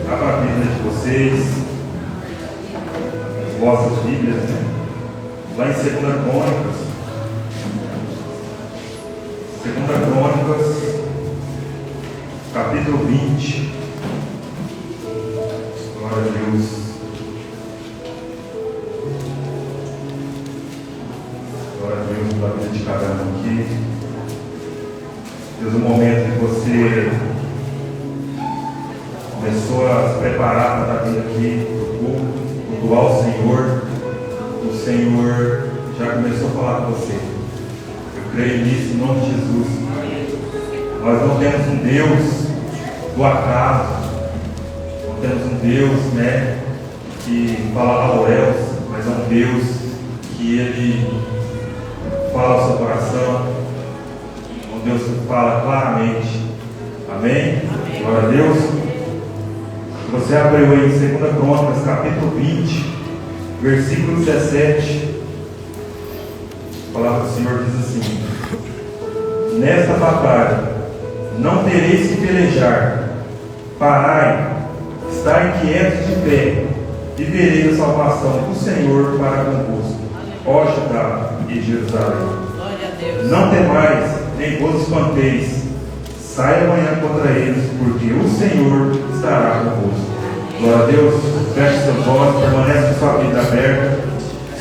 Abra a Bíblia de vocês, as vossas Bíblias, né? Lá em 2 Crônicas, 2 Crônicas, capítulo 20. Glória a Deus. Glória a Deus pela vida de cada um aqui. Deus, o momento que você começou a se preparar para vir aqui para o culto, cultuar o Senhor já começou a falar com você. Eu creio nisso em nome de Jesus. Nós não temos um Deus do acaso, não temos um Deus, né, que fala lauréus, mas é um Deus que Ele fala ao seu coração, um Deus que fala claramente. Amém? Glória a Deus. Você abriu aí em 2 Crônicas, capítulo 20, versículo 17. A palavra do Senhor diz assim: nesta batalha não tereis que pelejar, parai, estai quietos de pé, e vereis a salvação do Senhor para convosco, ó Judá e Jerusalém. Glória a Deus. Não temais, nem vos espanteis, saia amanhã contra eles, porque o Senhor estará convosco. Glória a Deus. Feche seus olhos, permanece com sua vida aberta.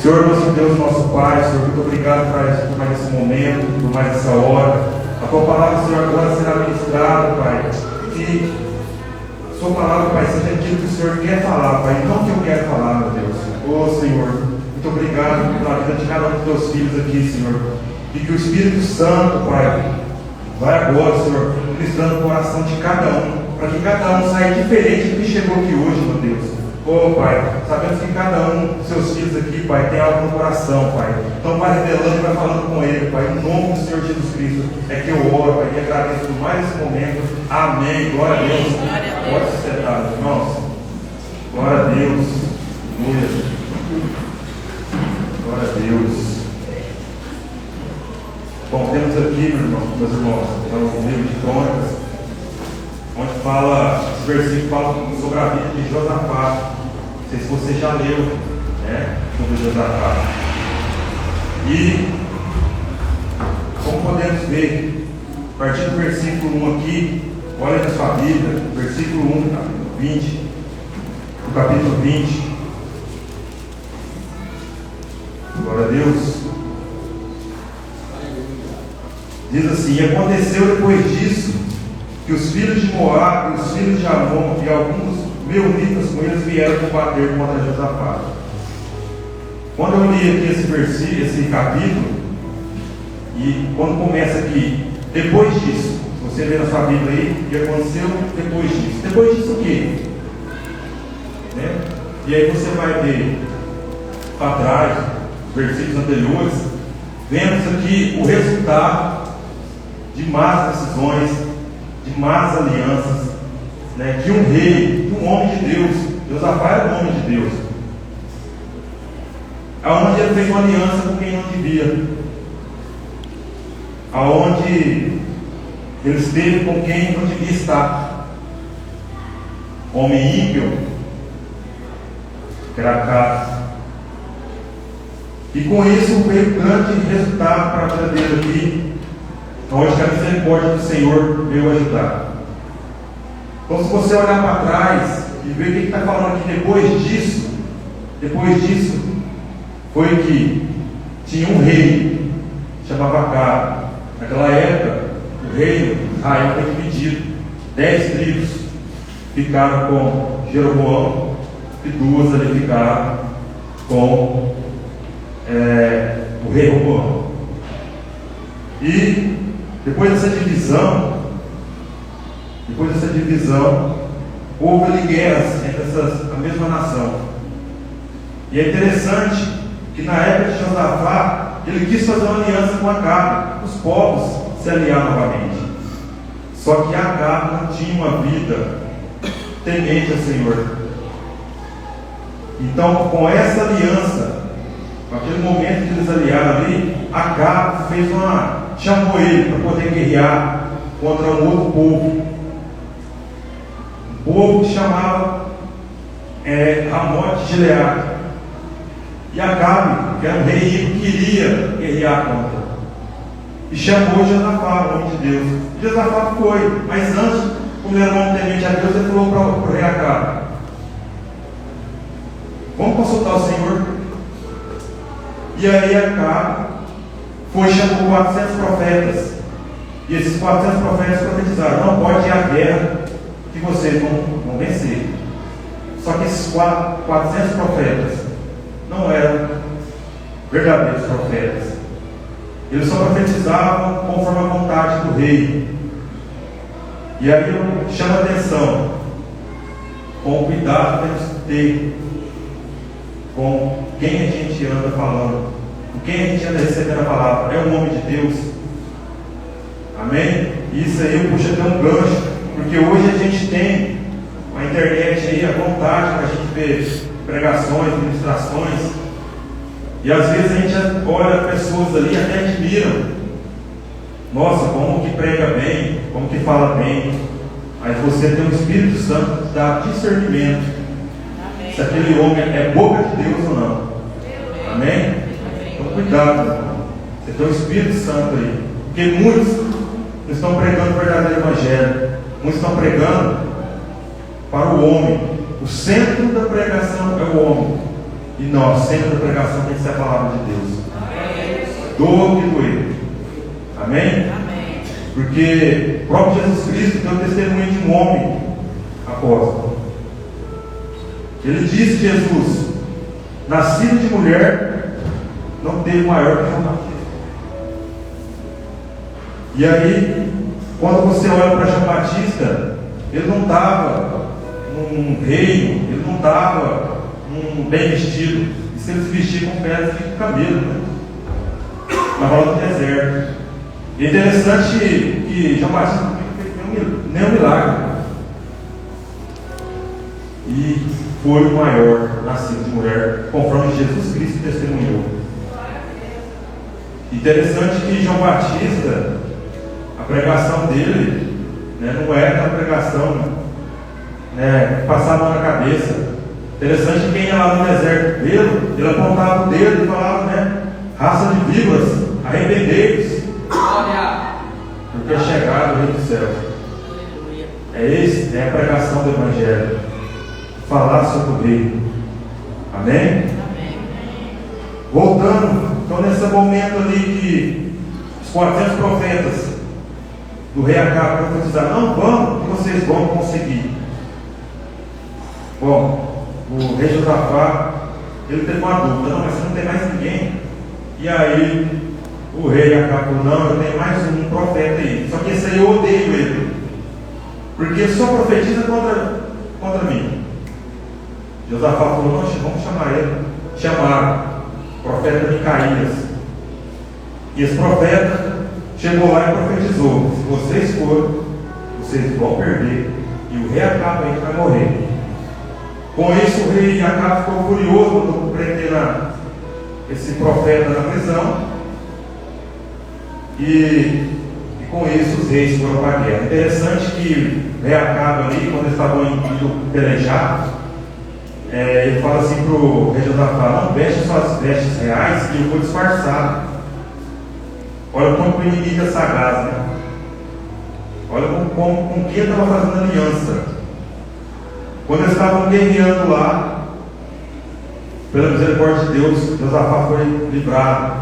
Senhor, nosso Deus, nosso Pai, Senhor, muito obrigado por mais esse momento, por mais essa hora. A tua palavra, Senhor, agora será ministrada, Pai. Que a sua palavra, Pai, seja aquilo que o Senhor quer falar, Pai, e não que eu quero falar, meu Deus. Ô Senhor, muito obrigado pela vida de cada um dos teus filhos aqui, Senhor. E que o Espírito Santo, Pai, vai agora, Senhor, ministrando o coração de cada um, para que cada um saia diferente do que chegou aqui hoje, meu Deus. Oh, Pai, sabemos que cada um dos seus filhos aqui, Pai, tem algo no coração, Pai. Então, vai revelando e vai falando com ele, Pai, em nome do Senhor Jesus Cristo. É que eu oro, Pai, e agradeço por mais esse momento. Amém. Glória a Deus. Pode se sentar, irmãos. Glória a Deus. Glória a Deus. Bom, temos aqui, meus irmãos, o livro de Crônicas, onde fala, esse versículo fala sobre a vida de Josafá. Não sei se você já leu, né, sobre Josafá. E, como podemos ver, a partir do versículo 1 aqui, olha na sua Bíblia, versículo 1, capítulo 20, do capítulo 20. Glória a Deus. Diz assim: e aconteceu depois disso, que os filhos de Moabe, os filhos de Amon e alguns meunitas com eles vieram combater contra Josafá. Quando eu li aqui esse versículo, esse capítulo, e quando começa aqui, depois disso, se você vê na sua Bíblia aí, e aconteceu depois disso. Depois disso o quê? Né? E aí você vai ver para trás, versículos anteriores, vemos aqui o resultado de más decisões, de más alianças, né, de um rei, de um homem de Deus. Josafá era um homem de Deus, aonde ele fez uma aliança com quem não devia, aonde ele esteve com quem não devia estar. Homem ímpio, que era Acabe. E com isso veio grande resultado para a vida dele aqui, onde a misericórdia do Senhor veio ajudar. Então, se você olhar para trás e ver o que está falando aqui depois disso, foi que tinha um rei, chamava Acabe. Naquela época, o reino de Israel foi dividido. 10 tribos ficaram com Jeroboão e 2 ali ficaram com o rei Roboão. E depois dessa divisão, houve ali guerras entre a mesma nação. E é interessante que na época de Josafá, ele quis fazer uma aliança com Acabe, os povos se aliaram novamente. Só que Acabe não tinha uma vida temente ao Senhor. Então, com essa aliança, naquele momento que eles aliaram ali, Acabe chamou ele para poder guerrear contra um outro povo. povo que chamava Ramote de Gileade. E Acabe, que era um rei, queria guerrear contra. E chamou Josafá, o homem de Deus. E Josafá foi, mas antes, como ele era um homem temente a Deus, ele falou para o rei Acabe: vamos consultar o Senhor. E aí Acabe foi e chamou 400 profetas. E esses 400 profetas profetizaram: não pode ir à guerra, que vocês vão vencer. Só que esses 400 profetas não eram verdadeiros profetas. Eles só profetizavam conforme a vontade do rei. E aí eu chamo a atenção: com o cuidado que temos que ter com quem a gente anda falando, com quem a gente anda recebendo a palavra. É um homem de Deus? Amém? Isso aí eu puxo até um gancho, porque hoje a gente tem a internet aí, a vontade para a gente ver pregações, ministrações, e às vezes a gente olha pessoas ali e até admiram: nossa, como que prega bem, como que fala bem. Aí você tem o Espírito Santo que dá discernimento. Amém. Se aquele homem é boca de Deus ou não. Amém? Então cuidado, irmão. Você tem o Espírito Santo aí, porque muitos não estão pregando o verdadeiro Evangelho. Muitos estão pregando para o homem. O centro da pregação é o homem. E não, o centro da pregação tem que ser a palavra de Deus. Doa o que doer. Amém? Amém? Porque o próprio Jesus Cristo deu testemunho de um homem apóstolo. Ele disse: Jesus, nascido de mulher, não teve maior que João Batista. E aí, quando você olha para João Batista, ele não estava num reino, ele não estava bem vestido. E se ele se vestir com pedras de cabelo, né? Na roda do deserto. E é interessante que João Batista não fez nenhum milagre. E foi o maior nascido de mulher, conforme Jesus Cristo testemunhou. Interessante que João Batista, a pregação dele, né, não era aquela pregação, né, que passava na cabeça. Interessante que quem ia lá no deserto dele, ele apontava o dedo e falava, né: raça de víboras, arrependei-vos, porque é chegado o reino dos céus. É a pregação do Evangelho, falar sobre o reino. Amém? Voltando, então nesse momento ali que os 400 profetas do rei Acabe profetizaram: não, vamos, que vocês vão conseguir. Bom, o rei Josafá, ele teve uma dúvida: não, mas você não tem mais ninguém? E aí o rei Acabe falou: não, eu tenho mais um profeta aí, só que esse aí eu odeio ele, porque ele só profetiza contra mim. Josafá falou: não, vamos chamar ele. Chamaram o profeta Micaías. E esse profeta chegou lá e profetizou: se vocês forem, vocês vão perder, e o rei Acabe aí vai morrer. Com isso, o rei Acabe ficou furioso quando prenderam esse profeta na prisão. E com isso os reis foram para a guerra. Interessante que o rei Acabe ali, quando eles estavam indo pelejar, ele fala assim para o rei Josafá: não veste suas vestes reais, que eu vou disfarçar. Olha como o inimigo é sagaz, né? Olha com quem ele estava fazendo aliança. Quando eles estavam guerreando lá, pela misericórdia de Deus, Josafá foi livrado.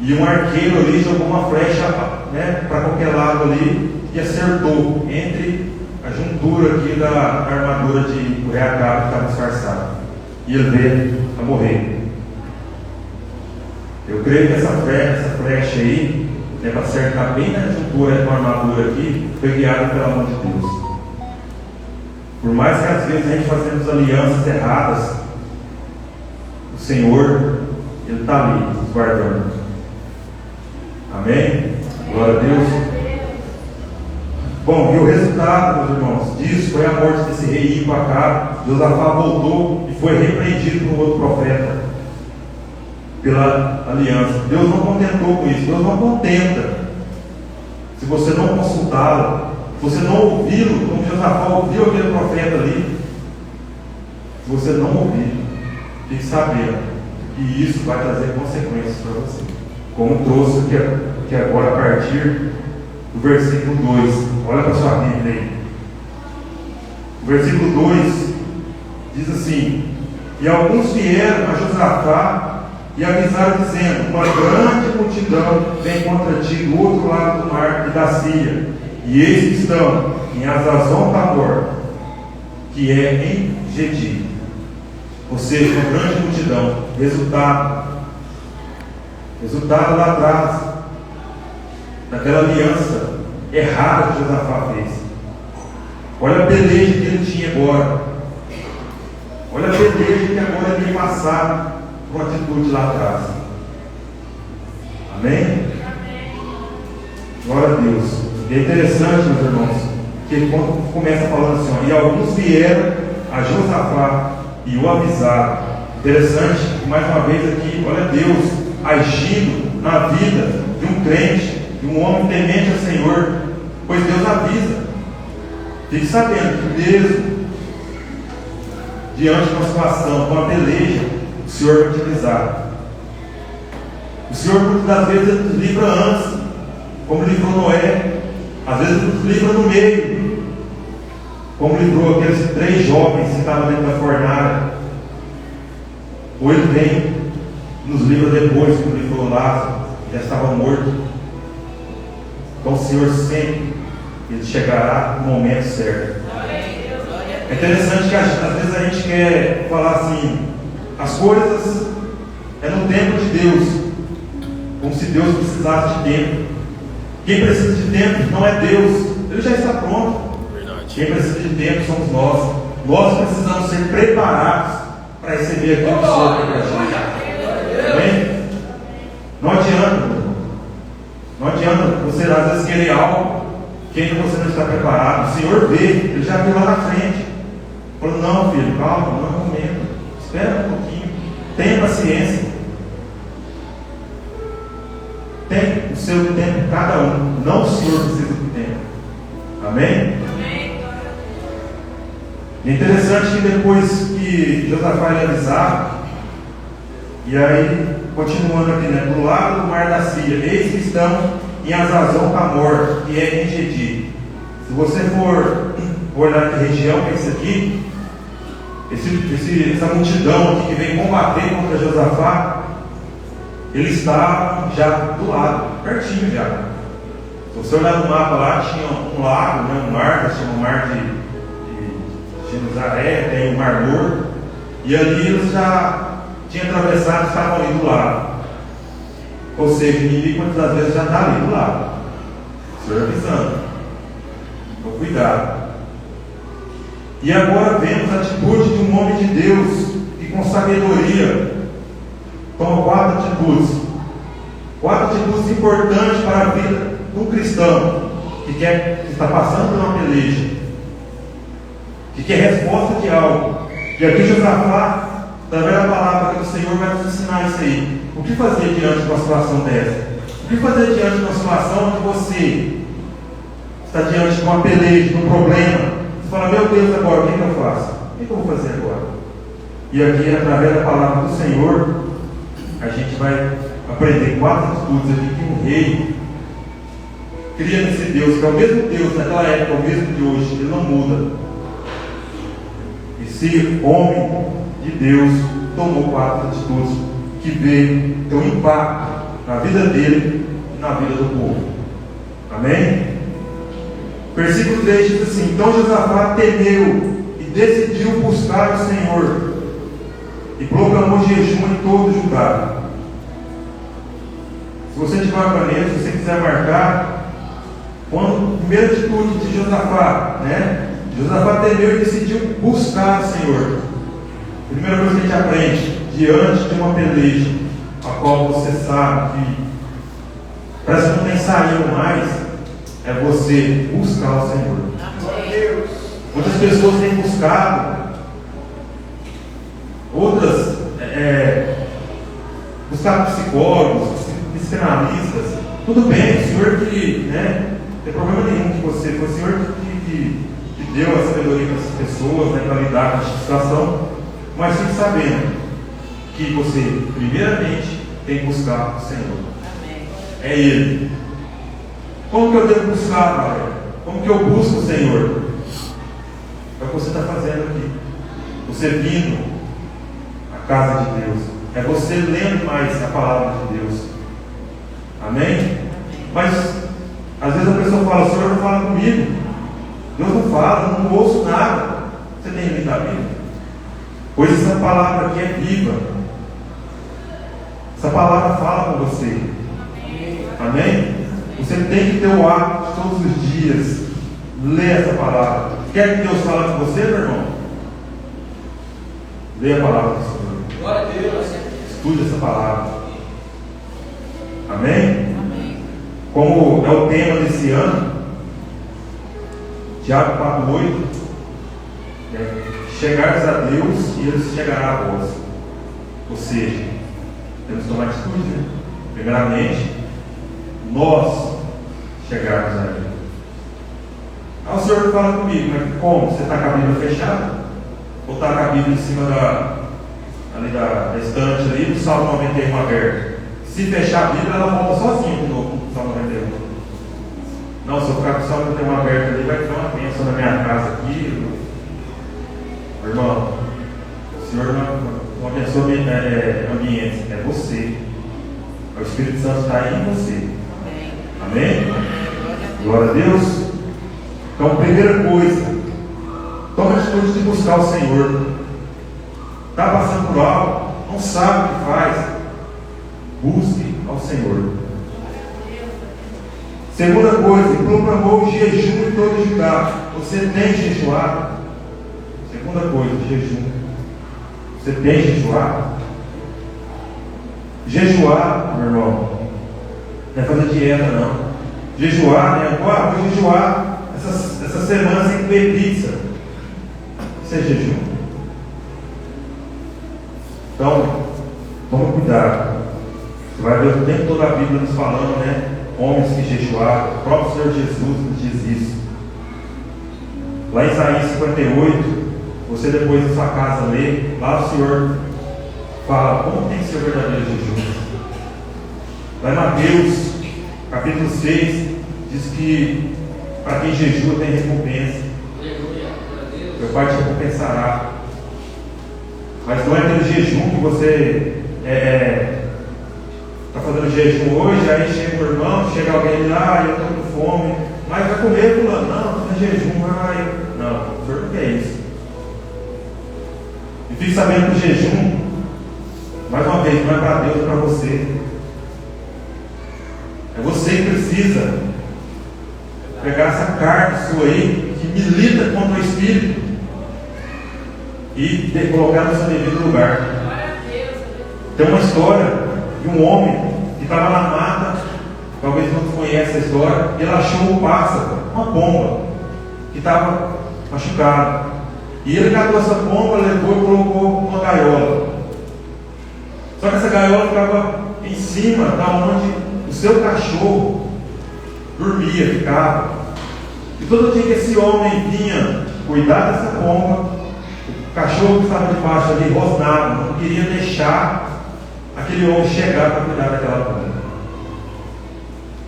E um arqueiro ali jogou uma flecha, né, para qualquer lado ali e acertou entre a juntura aqui da armadura do rei Acabe, que estava disfarçado. E ele veio a morrer. Eu creio que essa flecha aí, né, para acertar bem na juntura com a armadura aqui, foi guiada pela mão de Deus. Por mais que às vezes a gente fazemos alianças erradas, o Senhor, Ele está ali, nos guardando. Amém? Glória a Deus. Bom, e o resultado, meus irmãos, disso foi a morte desse rei Acabe. Josafá voltou e foi repreendido por outro profeta pela aliança. Deus não contentou com isso. Deus não contenta se você não consultá-lo, se você não ouvi-lo, como Josafá ouviu aquele profeta ali, se você não ouvir, fique sabendo que isso vai trazer consequências para você. Como trouxe aqui agora a partir do versículo 2. Olha para a sua Bíblia aí. O versículo 2 diz assim: e alguns vieram a Josafá e avisaram, dizendo: uma grande multidão vem contra ti do outro lado do mar e da Síria, e eis que estão em Hazazon-Tamor, que é em Gedi. Ou seja, uma grande multidão. Resultado lá atrás daquela aliança errada que Josafá fez. Olha a peleja que ele tinha agora. Olha a peleja que agora ele tem passado por uma atitude lá atrás. Amém? Glória a Deus. E é interessante, meus irmãos, que ele começa falando assim, ó, e alguns vieram a Josafá e o avisaram. Interessante que mais uma vez aqui, olha Deus agindo na vida de um crente, de um homem temente ao Senhor, pois Deus avisa. Fique sabendo que mesmo diante de uma situação, de uma peleja, o Senhor vai utilizar. O Senhor muitas das vezes nos livra antes, como livrou Noé, às vezes nos livra no meio, como livrou aqueles 3 jovens que estavam dentro da fornalha. Ou Ele vem nos livra depois, como livrou Lázaro, que já estava morto. Então o Senhor sempre Ele chegará no momento certo. É interessante que às vezes a gente quer falar assim, as coisas é no tempo de Deus, como se Deus precisasse de tempo. Quem precisa de tempo não é Deus, Ele já está pronto. Quem precisa de tempo somos nós. Nós precisamos ser preparados para receber aquilo que o Senhor tem para a gente. Amém? Não adianta. Não adianta você às vezes querer algo que ainda você não está preparado. O Senhor vê, Ele já viu lá na frente. Falou: não, filho, calma, não é o momento. Espera um pouquinho. Tenha paciência. Tem o seu tempo cada um. Não o Senhor precisa do tempo. Amém? É interessante que depois que Josafá lhe avisar, e aí, continuando aqui, né? Do lado do mar da Síria, eis que estão em Hazazon-Tamor, que é em Gedi. Se você for olhar que região que é isso aqui, essa multidão aqui que vem combater contra Josafá, eles estavam já do lado, pertinho já. Se você olhar no mapa lá, tinha um lago, né? Um mar, que chama o mar de Genezaré, tem o Mar Morto, e ali eles já tinham atravessado, estavam ali do lado. Ou seja, o inimigo muitas das vezes já está ali do lado. O Senhor avisando. Então cuidado. E agora vemos a atitude de um homem de Deus que com sabedoria toma 4 atitudes. 4 atitudes importantes para a vida do cristão que está passando por uma peleja, que quer resposta de algo. E aqui Josafá, através da palavra do Senhor, vai nos ensinar isso aí. O que fazer diante de uma situação dessa? O que fazer diante de uma situação onde você está diante de uma peleja, de um problema? Você fala: meu Deus, agora o que eu faço? O que eu vou fazer agora? E aqui, através da palavra do Senhor, a gente vai aprender 4 atitudes aqui que um rei cria nesse Deus, que é o mesmo Deus naquela época, o mesmo de hoje, ele não muda. Esse homem de Deus tomou 4 atitudes que veio ter um impacto na vida dele e na vida do povo. Amém? Versículo 3 diz assim: então Josafá temeu e decidiu buscar o Senhor e proclamou jejum em todo o Judá. Se você tiver uma caneta, se você quiser marcar, quando a primeira atitude de Josafá, né? Josafá temeu e decidiu buscar o Senhor. Primeira coisa que a gente aprende, diante de uma peleja, a qual você sabe que parece que não tem saída mais, é você buscar o Senhor. Muitas pessoas têm buscado, outras buscar psicólogos, psicanalistas. Tudo bem, o Senhor que, né, tem problema nenhum que você, foi o Senhor que deu a sabedoria para essas pessoas, né, para lidar com essa situação, mas fique sabendo que você, primeiramente, tem que buscar o Senhor. Amém. É Ele. Como que eu devo buscar, Pai? Como que eu busco o Senhor? É o que você está fazendo aqui. Você vindo à casa de Deus. É você lendo mais a palavra de Deus. Amém? Mas, às vezes a pessoa fala, o Senhor não fala comigo. Deus não fala, não ouço nada. Você tem lido a Bíblia? Pois essa palavra aqui é viva. Essa palavra fala com você. Amém? Você tem que ter o hábito de todos os dias ler essa palavra. Quer que Deus fale com você, meu irmão? Leia a palavra do Senhor. Glória a Deus. Estude essa palavra. Amém? Amém. Como é o tema desse ano, Tiago 4:8, chegares a Deus e Ele chegará a vós. Ou seja, temos que tomar atitude, né? Primeiramente, nós chegarmos a Ele. O Senhor fala comigo, mas como? Você está com a Bíblia fechada? Ou está com a Bíblia em cima da estante ali, do Salmo 91 aberto? Se fechar a Bíblia, ela volta sozinha de novo no Salmo 91. Não, se eu ficar com o Salmo 91 aberto ali, vai ter uma bênção na minha casa aqui. Irmão, o Senhor não abençoa ambientes, é você. O Espírito Santo está aí em você. Amém? Glória a Deus. Então, primeira coisa, toma a atitude de buscar o Senhor. Está passando por algo, não sabe o que faz, busque ao Senhor. Segunda coisa, proclamou o jejum em todo Judá. Você tem jejuado? Segunda coisa, jejum. Você tem jejuado? Jejuar, meu irmão, não é fazer dieta, não. Jejuar, né? Vou jejuar essa semana sem comer pizza. Isso é jejum. Então, toma cuidado. Você vai ver o tempo todo a Bíblia nos falando, né? Homens que jejuaram. O próprio Senhor Jesus nos diz isso. Lá em Isaías 58, você depois da sua casa lê, lá o Senhor fala como tem que ser o verdadeiro jejum. Lá em Mateus, capítulo 6, diz que para quem jejua tem recompensa. Meu Pai te recompensará. Mas não é aquele jejum que você está fazendo jejum hoje, aí chega o irmão, chega alguém lá, eu estou com fome, mas vai comer, fulano. Não, estou fazendo jejum, não, o Senhor não quer isso. E fique sabendo que o jejum, mais uma vez, não é para Deus, é para você. É você que precisa pegar essa carne sua aí, que milita contra o Espírito, e colocar no seu devido lugar. Tem uma história de um homem que estava na mata, talvez não conheça a história, ele achou um pássaro, uma pomba, que estava machucada. E ele catou essa pomba, levou e colocou numa gaiola. Só que essa gaiola ficava em cima da onde o seu cachorro dormia, ficava. E todo dia que esse homem vinha cuidar dessa pomba, o cachorro que estava debaixo ali rosnava, não queria deixar aquele homem chegar para cuidar daquela pomba.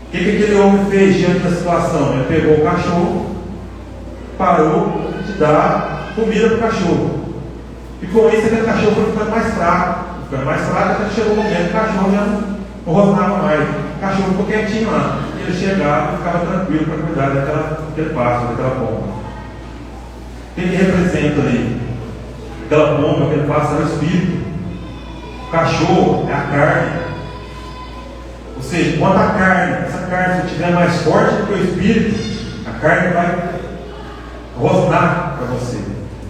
O que aquele homem fez diante da situação? Ele pegou o cachorro, parou de dar comida para o cachorro. E com isso aquele cachorro foi ficando mais fraco. Ficando mais fraco, até que chegou o momento que o cachorro já não rosnava mais. O cachorro ficou quietinho lá. Ele chegava e ficava tranquilo para cuidar daquele pássaro, daquela pomba. O que representa ali? Aquela pomba, aquele pássaro é o espírito. O cachorro é a carne. Ou seja, quando a carne, essa carne se estiver mais forte do que o espírito, a carne vai rosnar para você.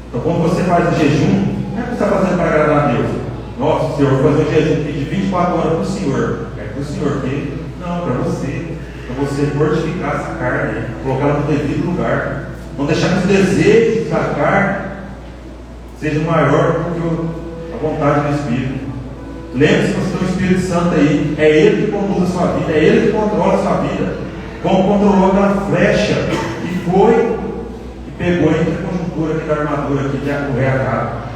Então quando você faz o jejum, não é que você está fazendo para agradar a Deus. Nossa, Senhor, vou fazer um jejum de 24 horas para o Senhor. É para o Senhor que? Não, para você. Para você mortificar essa carne, colocá-la no devido lugar. Não deixar que os desejos da carne sejam maior do que a vontade do Espírito. Lembre-se que você tem o Espírito Santo aí. É Ele que conduz a sua vida, é Ele que controla a sua vida. como controlou aquela flecha que foi e pegou entre a conjuntura aqui da armadura aqui de correr a cabo.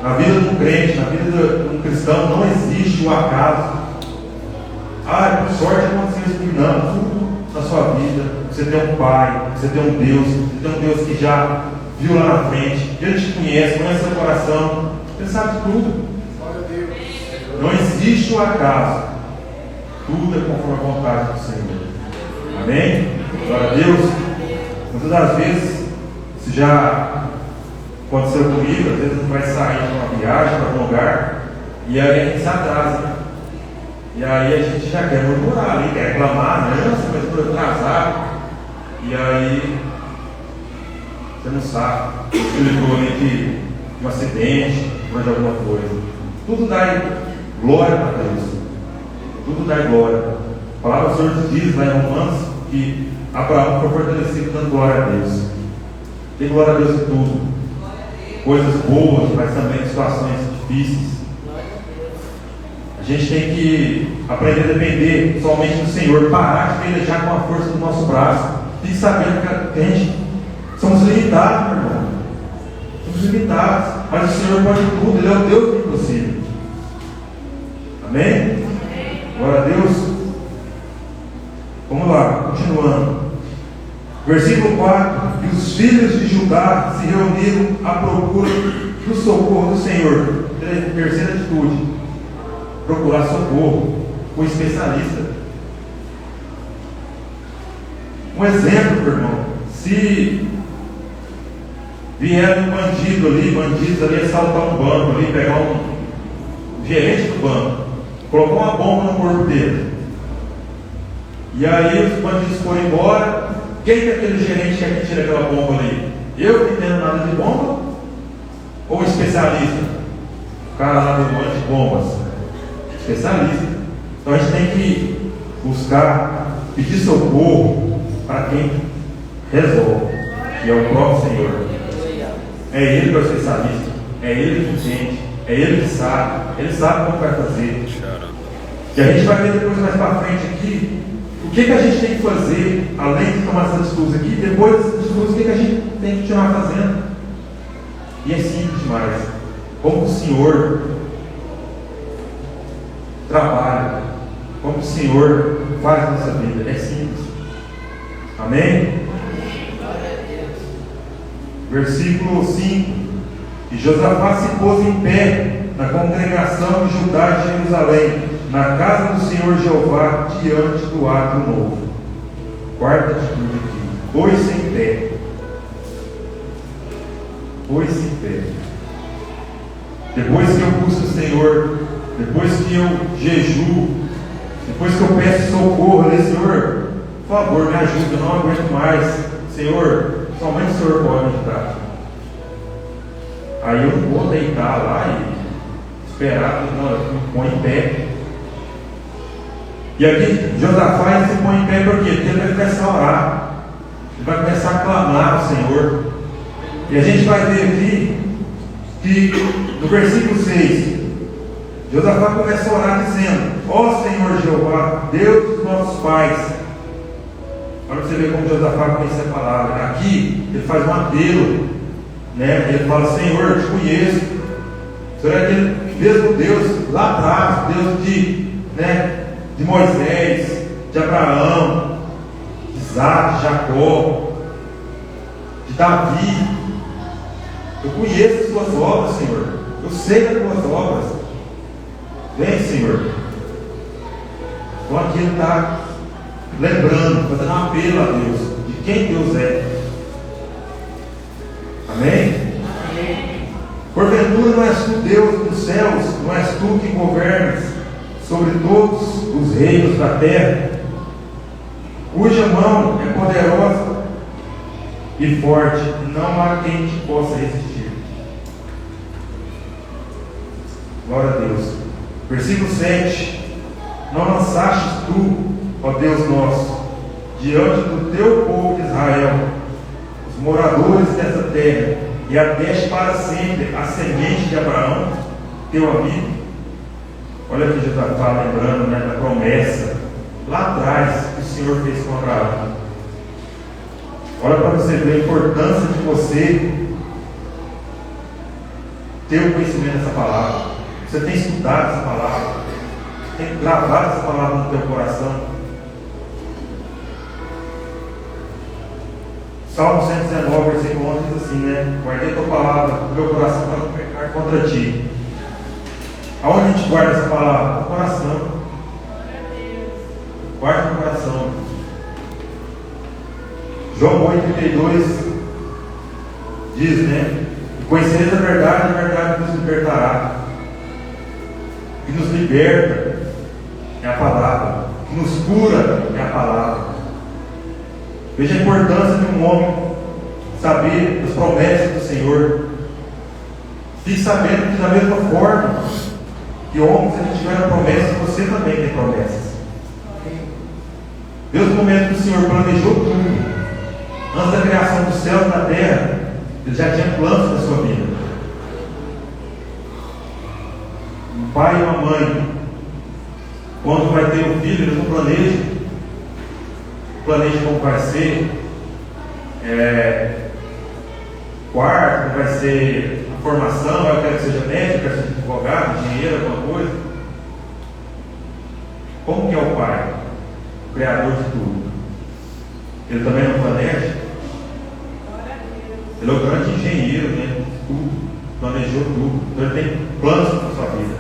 Na vida de um crente, na vida de um cristão, não existe o acaso. Por sorte aconteceu isso. Não, tudo na sua vida. Você tem um Pai, você tem um Deus que já viu lá na frente, Ele te conhece, conhece seu coração, Ele sabe de tudo. Não existe o acaso. Tudo é conforme a vontade do Senhor. Amém? Glória a Deus. Muitas das vezes, se já aconteceu comigo, às vezes a gente vai sair de uma viagem para algum lugar, e aí a gente se atrasa, né? E aí a gente já quer murmurar ali, quer reclamar, né? Nossa, mas estou atrasado. E aí você não sabe se ligou de um acidente ou de alguma coisa. Tudo dá glória para Deus. Tudo dá glória. A palavra do Senhor diz lá em Romanos que Abraão foi fortalecido dando glória a Deus. Tem glória a Deus em tudo. Coisas boas, mas também situações difíceis. A gente tem que aprender a depender somente do Senhor, parar de pelejar com a força do nosso braço. Tem que saber que a gente somos limitados, meu irmão. Somos limitados, mas o Senhor pode tudo, Ele é o Deus do impossível. Amém? Glória a Deus. Vamos lá, continuando. Versículo 4: E os filhos de Judá se reuniram à procura do socorro do Senhor. Terceira atitude: procurar socorro com especialista. Um exemplo, meu irmão: se vier um bandido ali, bandidos ali assaltar um banco ali, pegar um gerente do banco, colocar uma bomba no corpo dele, e aí os bandidos foram embora. Quem que é aquele gerente que tira aquela bomba ali? Eu que não entendo nada de bomba? Ou um especialista? O cara lá do monte de bombas? Especialista. Então a gente tem que buscar, pedir socorro para quem resolve, que é o próprio Senhor. É Ele que é o especialista, é Ele que entende, é Ele que sabe, Ele sabe como vai fazer. E a gente vai ver depois mais para frente aqui o que a gente tem que fazer, além de tomar essas atitudes aqui, depois dessas atitudes, o que a gente tem que continuar fazendo. E é simples demais. Como o Senhor trabalha, como o Senhor faz a nossa vida. É simples. Amém? Versículo 5: E Josafá se pôs em pé na congregação de Judá e Jerusalém, na casa do Senhor Jeová, diante do átrio novo. Quarta atitude aqui: pôs-se em pé. Pôs-se em pé. Depois que eu busco o Senhor, depois que eu jejuo, depois que eu peço socorro ali, Senhor, por favor, me ajuda, eu não aguento mais. Senhor, somente o Senhor pode me ajudar. Aí eu não vou deitar lá e esperar, não, eu me ponho em pé. E aqui Josafá se põe em pé por quê? Porque ele vai começar a orar, ele vai começar a clamar ao Senhor. E a gente vai ver aqui que no versículo 6, Josafá começa a orar dizendo: ó Senhor Jeová, Deus dos nossos pais. Olha para você ver como Josafá conhece a palavra. Aqui ele faz um apelo, né? Ele fala: Senhor, eu te conheço. O Senhor é aquele mesmo Deus lá atrás, Deus de Moisés, de Abraão, de Isaac, de Jacó, de Davi. Eu conheço as tuas obras, Senhor. Eu sei das tuas obras. Vem, Senhor. Então aqui ele está lembrando, fazendo um apelo a Deus, de quem Deus é. Amém? Amém. Porventura não és tu Deus dos céus, não és tu que governas sobre todos os reinos da terra, cuja mão é poderosa e forte, não há quem te possa resistir. Glória a Deus. Versículo 7: Não lançastes tu, ó Deus nosso, diante do teu povo de Israel, os moradores dessa terra, e ateste para sempre a semente de Abraão, teu amigo. Olha aqui Josafá lembrando, da promessa lá atrás que o Senhor fez com Abraão. Olha para você ver a importância de você ter o conhecimento dessa palavra. Você tem estudado essa palavra, tem gravado essa palavra no teu coração. Salmo 119, versículo 11 diz assim, né? Guardei a tua palavra no meu coração para não pecar contra ti. Aonde a gente guarda essa palavra? No coração. Guarda no coração. João 8,32 diz, né? Conhecereis a verdade nos libertará. O que nos liberta é a palavra. O que nos cura é a palavra. Veja a importância de um homem saber as promessas do Senhor. Fique sabendo que da mesma forma que homens, se a gente tiver promessas, você também tem promessas. Desde o momento que o Senhor planejou tudo, antes da criação dos céus e da terra, Ele já tinha planos na sua vida. Um pai e uma mãe, quando vai ter um filho, eles não planejam como vai ser, quarto, como vai ser a formação, eu quero que seja médico, eu quero que seja advogado, engenheiro, alguma coisa. Como que é o pai? O criador de tudo. Ele também não planeja? Ele é o grande engenheiro, né? Tudo, planejou tudo. Então ele tem planos para a sua vida.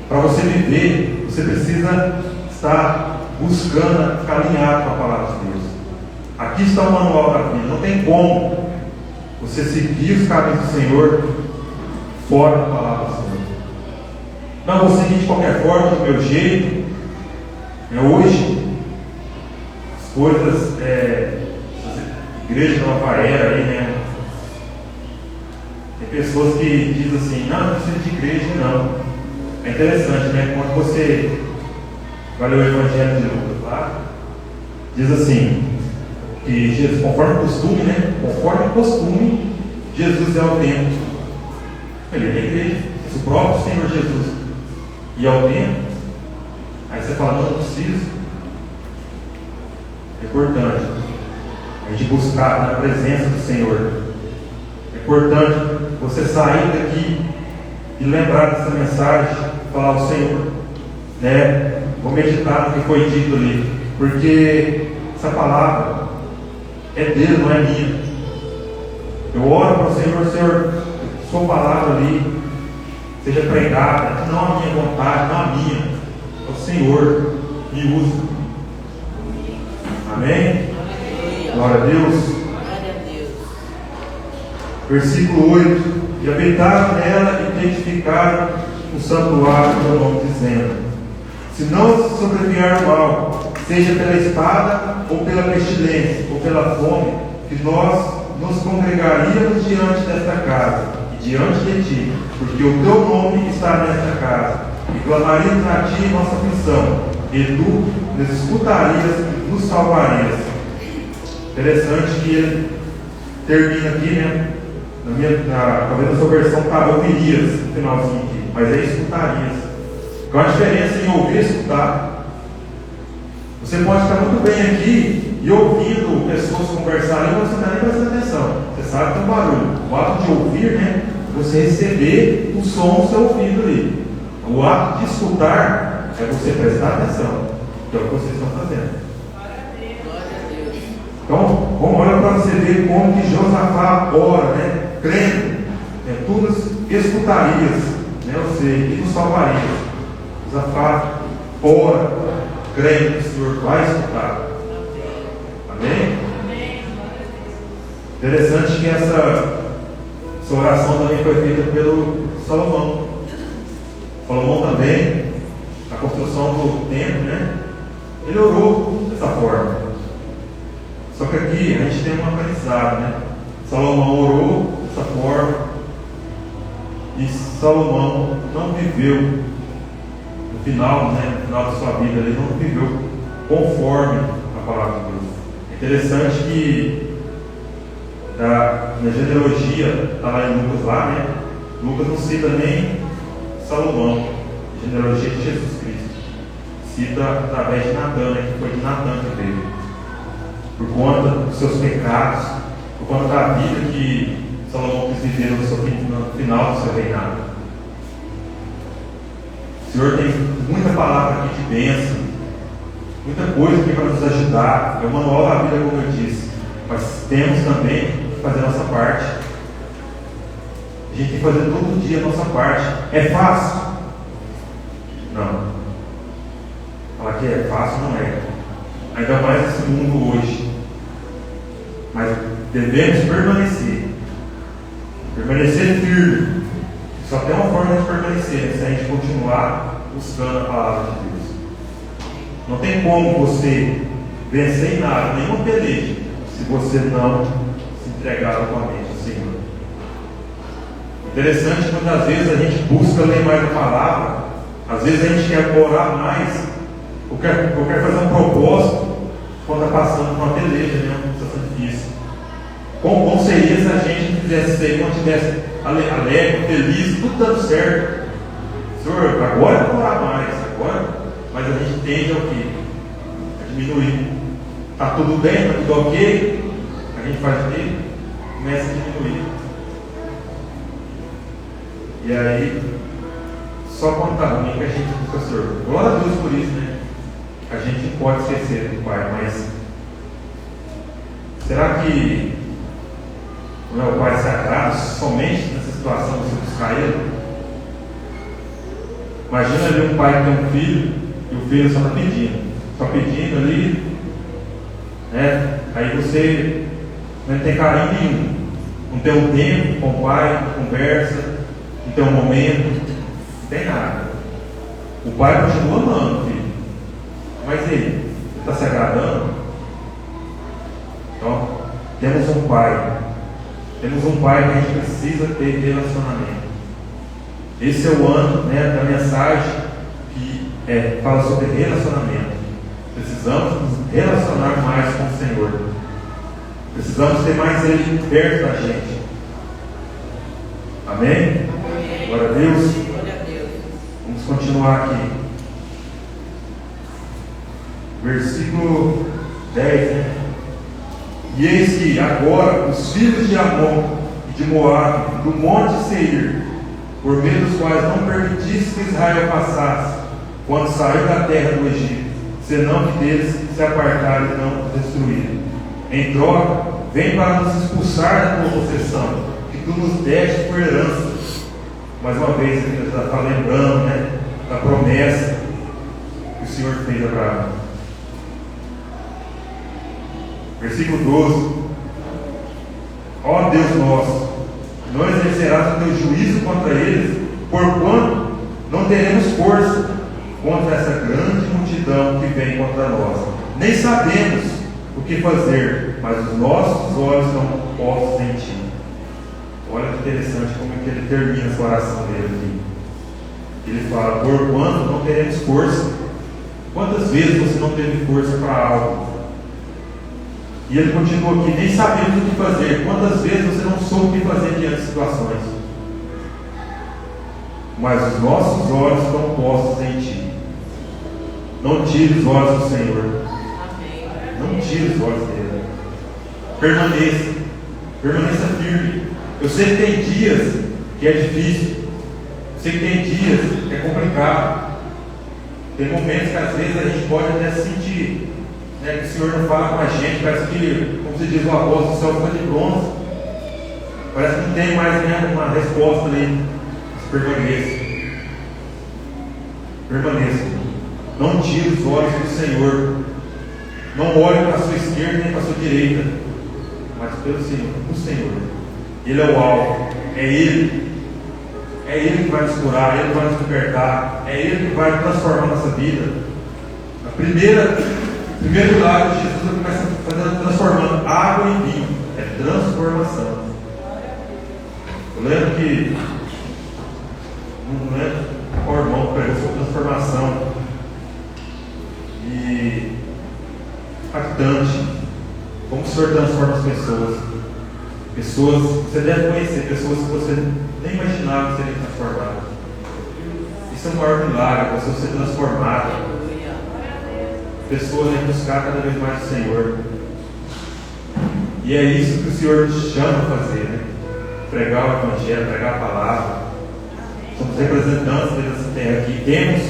Para você viver, você precisa estar buscando ficar alinhado com a palavra de Deus. Aqui está o manual da vida. Não tem como você seguir os caminhos do Senhor fora da palavra do Senhor. Não vou seguir de qualquer forma, do meu jeito. Hoje, as coisas, igreja da nova era aí, né? Tem pessoas que dizem assim, não precisa de igreja, não. É interessante, né? Quando você vai ler o Evangelho de Lucas lá, diz assim, que Jesus, conforme o costume, né? Conforme o costume, Jesus é o templo. Ele é a igreja, o próprio Senhor Jesus. E é o templo. Aí você fala, não preciso. É importante a gente buscar na presença do Senhor. É importante você sair daqui e lembrar dessa mensagem, falar ao Senhor, né? Vou meditar no que foi dito ali, porque essa palavra é dele, não é minha. Eu oro para o Senhor, Senhor, sua palavra ali seja pregada, não a minha vontade, não a minha. O Senhor me usa. Amém? Glória a Deus. Versículo 8: E habitaram nela e edificaram o santuário do nome, dizendo: Se não se sobreviar o mal, seja pela espada, ou pela pestilência, ou pela fome, que nós nos congregaríamos diante desta casa e diante de ti, porque o teu nome está nesta casa. E clamaríamos a ti nossa aflição, e tu nos escutarias e nos salvarias. Interessante que ele termina aqui, né? Talvez a sua versão está ouvirias, no finalzinho aqui, mas é escutarias. Qual a diferença em ouvir e escutar? Você pode estar muito bem aqui e ouvindo pessoas conversarem, mas você não está nem prestando atenção. Você sabe que tem um barulho. O ato de ouvir, né? Você receber o som do seu ouvido ali. O ato de escutar é você prestar atenção, que é o que vocês estão fazendo. Então, vamos olhar para você ver como que Josafá ora, né? Crendo, tu nos escutarias, né? Ou seja, e nos salvarias. Josafá ora, crendo que o Senhor vai escutar. Amém? Interessante que essa oração também foi feita pelo Salomão. Salomão também, na construção do templo, né? Ele orou dessa forma. Só que aqui a gente tem um aprendizado, né? Salomão orou dessa forma e Salomão não viveu no final, né? No final da sua vida, ele não viveu conforme a palavra de Deus. É interessante que na genealogia, está lá em Lucas lá, né? Lucas não cita nem Salomão, genealogia de Jesus Cristo. cita através de Natã, né, que foi de Natã que veio. Por conta dos seus pecados, por conta da vida que Salomão quis viver no final do seu reinado. O Senhor tem muita palavra aqui de bênção, muita coisa aqui para nos ajudar. É o manual da vida, como eu disse. Mas temos também que fazer a nossa parte. A gente tem que fazer todo dia a nossa parte. É fácil? Não. Falar que é fácil não é. Ainda mais nesse mundo hoje. Mas devemos permanecer. Permanecer firme. Só tem uma forma de permanecer, se a gente continuar buscando a palavra de Deus. Não tem como você vencer em nada, nenhuma peleja, se você não se entregar totalmente ao Senhor. Interessante, muitas vezes a gente busca ler mais a palavra, às vezes a gente quer orar mais, ou quer fazer um propósito, quando está passando por uma peleja, né, um processo difícil. Quão bom seria se a gente fizesse isso aí, quando estivesse alegre, feliz, tudo dando certo. Senhor, agora eu vou orar mais, agora, mas a gente tende ao quê? A diminuir. Está tudo bem, está tudo ok, a gente faz o quê? Começa a diminuir. E aí, só quando está ruim que a gente busca o Senhor. Glória a Deus por isso, né? A gente não pode esquecer do Pai, mas será que não é o Pai sagrado somente nessa situação você buscar Ele? Imagina ali um pai que tem um filho e o filho só está pedindo ali, né? Aí você não tem carinho nenhum, não tem um tempo com o pai, não conversa, não tem um momento, não tem nada. O pai continua amando o filho, mas ele está se agradando? Então, temos um pai que a gente precisa ter relacionamento. Esse é o ano, né, da mensagem que fala sobre relacionamento. Precisamos nos relacionar mais com o Senhor. Precisamos ter mais Ele perto da gente. Amém? Glória a Deus. Vamos continuar aqui. Versículo 10, né? E eis que agora os filhos de Amon e de Moabe, do monte Seir, por meio dos quais não permitisse que Israel passasse, quando saiu da terra do Egito, senão que deles se apartaram e não destruíram. Em troca, vem para nos expulsar da tua possessão, que tu nos deste por herança. Mais uma vez, ele está lembrando, né, da promessa que o Senhor fez a Abraão. Versículo 12. Ó Deus nosso, não exercerás o teu juízo contra eles, porquanto não teremos força contra essa grande multidão que vem contra nós. Nem sabemos o que fazer, mas os nossos olhos estão postos em ti. Olha que interessante como é que ele termina essa oração dele aqui. Ele fala, porquanto não teremos força. Quantas vezes você não teve força para algo? E ele continua aqui, nem sabemos o que fazer. Quantas vezes você não soube o que fazer diante de situações? Mas os nossos olhos estão postos em ti. Não tire os olhos do Senhor. Não tire os olhos dele. Permaneça firme. Eu sei que tem dias que é difícil. Eu sei que tem dias que é complicado. Tem momentos que às vezes a gente pode até sentir, né, que o Senhor não fala com a gente, parece que, como se diz o apóstolo, o céu fica de bronze. Parece que não tem mais, né, uma resposta ali. Mas permaneça. Não tire os olhos do Senhor. Não olhe para a sua esquerda nem para a sua direita, mas pelo Senhor, o Senhor. Ele é o alvo, é Ele. É Ele que vai nos curar, é Ele que vai nos libertar, é Ele que vai transformar a nossa vida. Primeiro milagre de Jesus começa transformando água em vinho. É transformação. Eu lembro que não lembro qual irmão que pregou sobre transformação. E impactante como o Senhor transforma as pessoas. Pessoas que você deve conhecer, pessoas que você nem imaginava que seriam transformadas. Isso é o maior milagre, a pessoa ser transformada. pessoas a buscar cada vez mais o Senhor. E é isso que o Senhor nos chama a fazer, né? Pregar o Evangelho, pregar a palavra. Somos representantes dessa terra aqui. Temos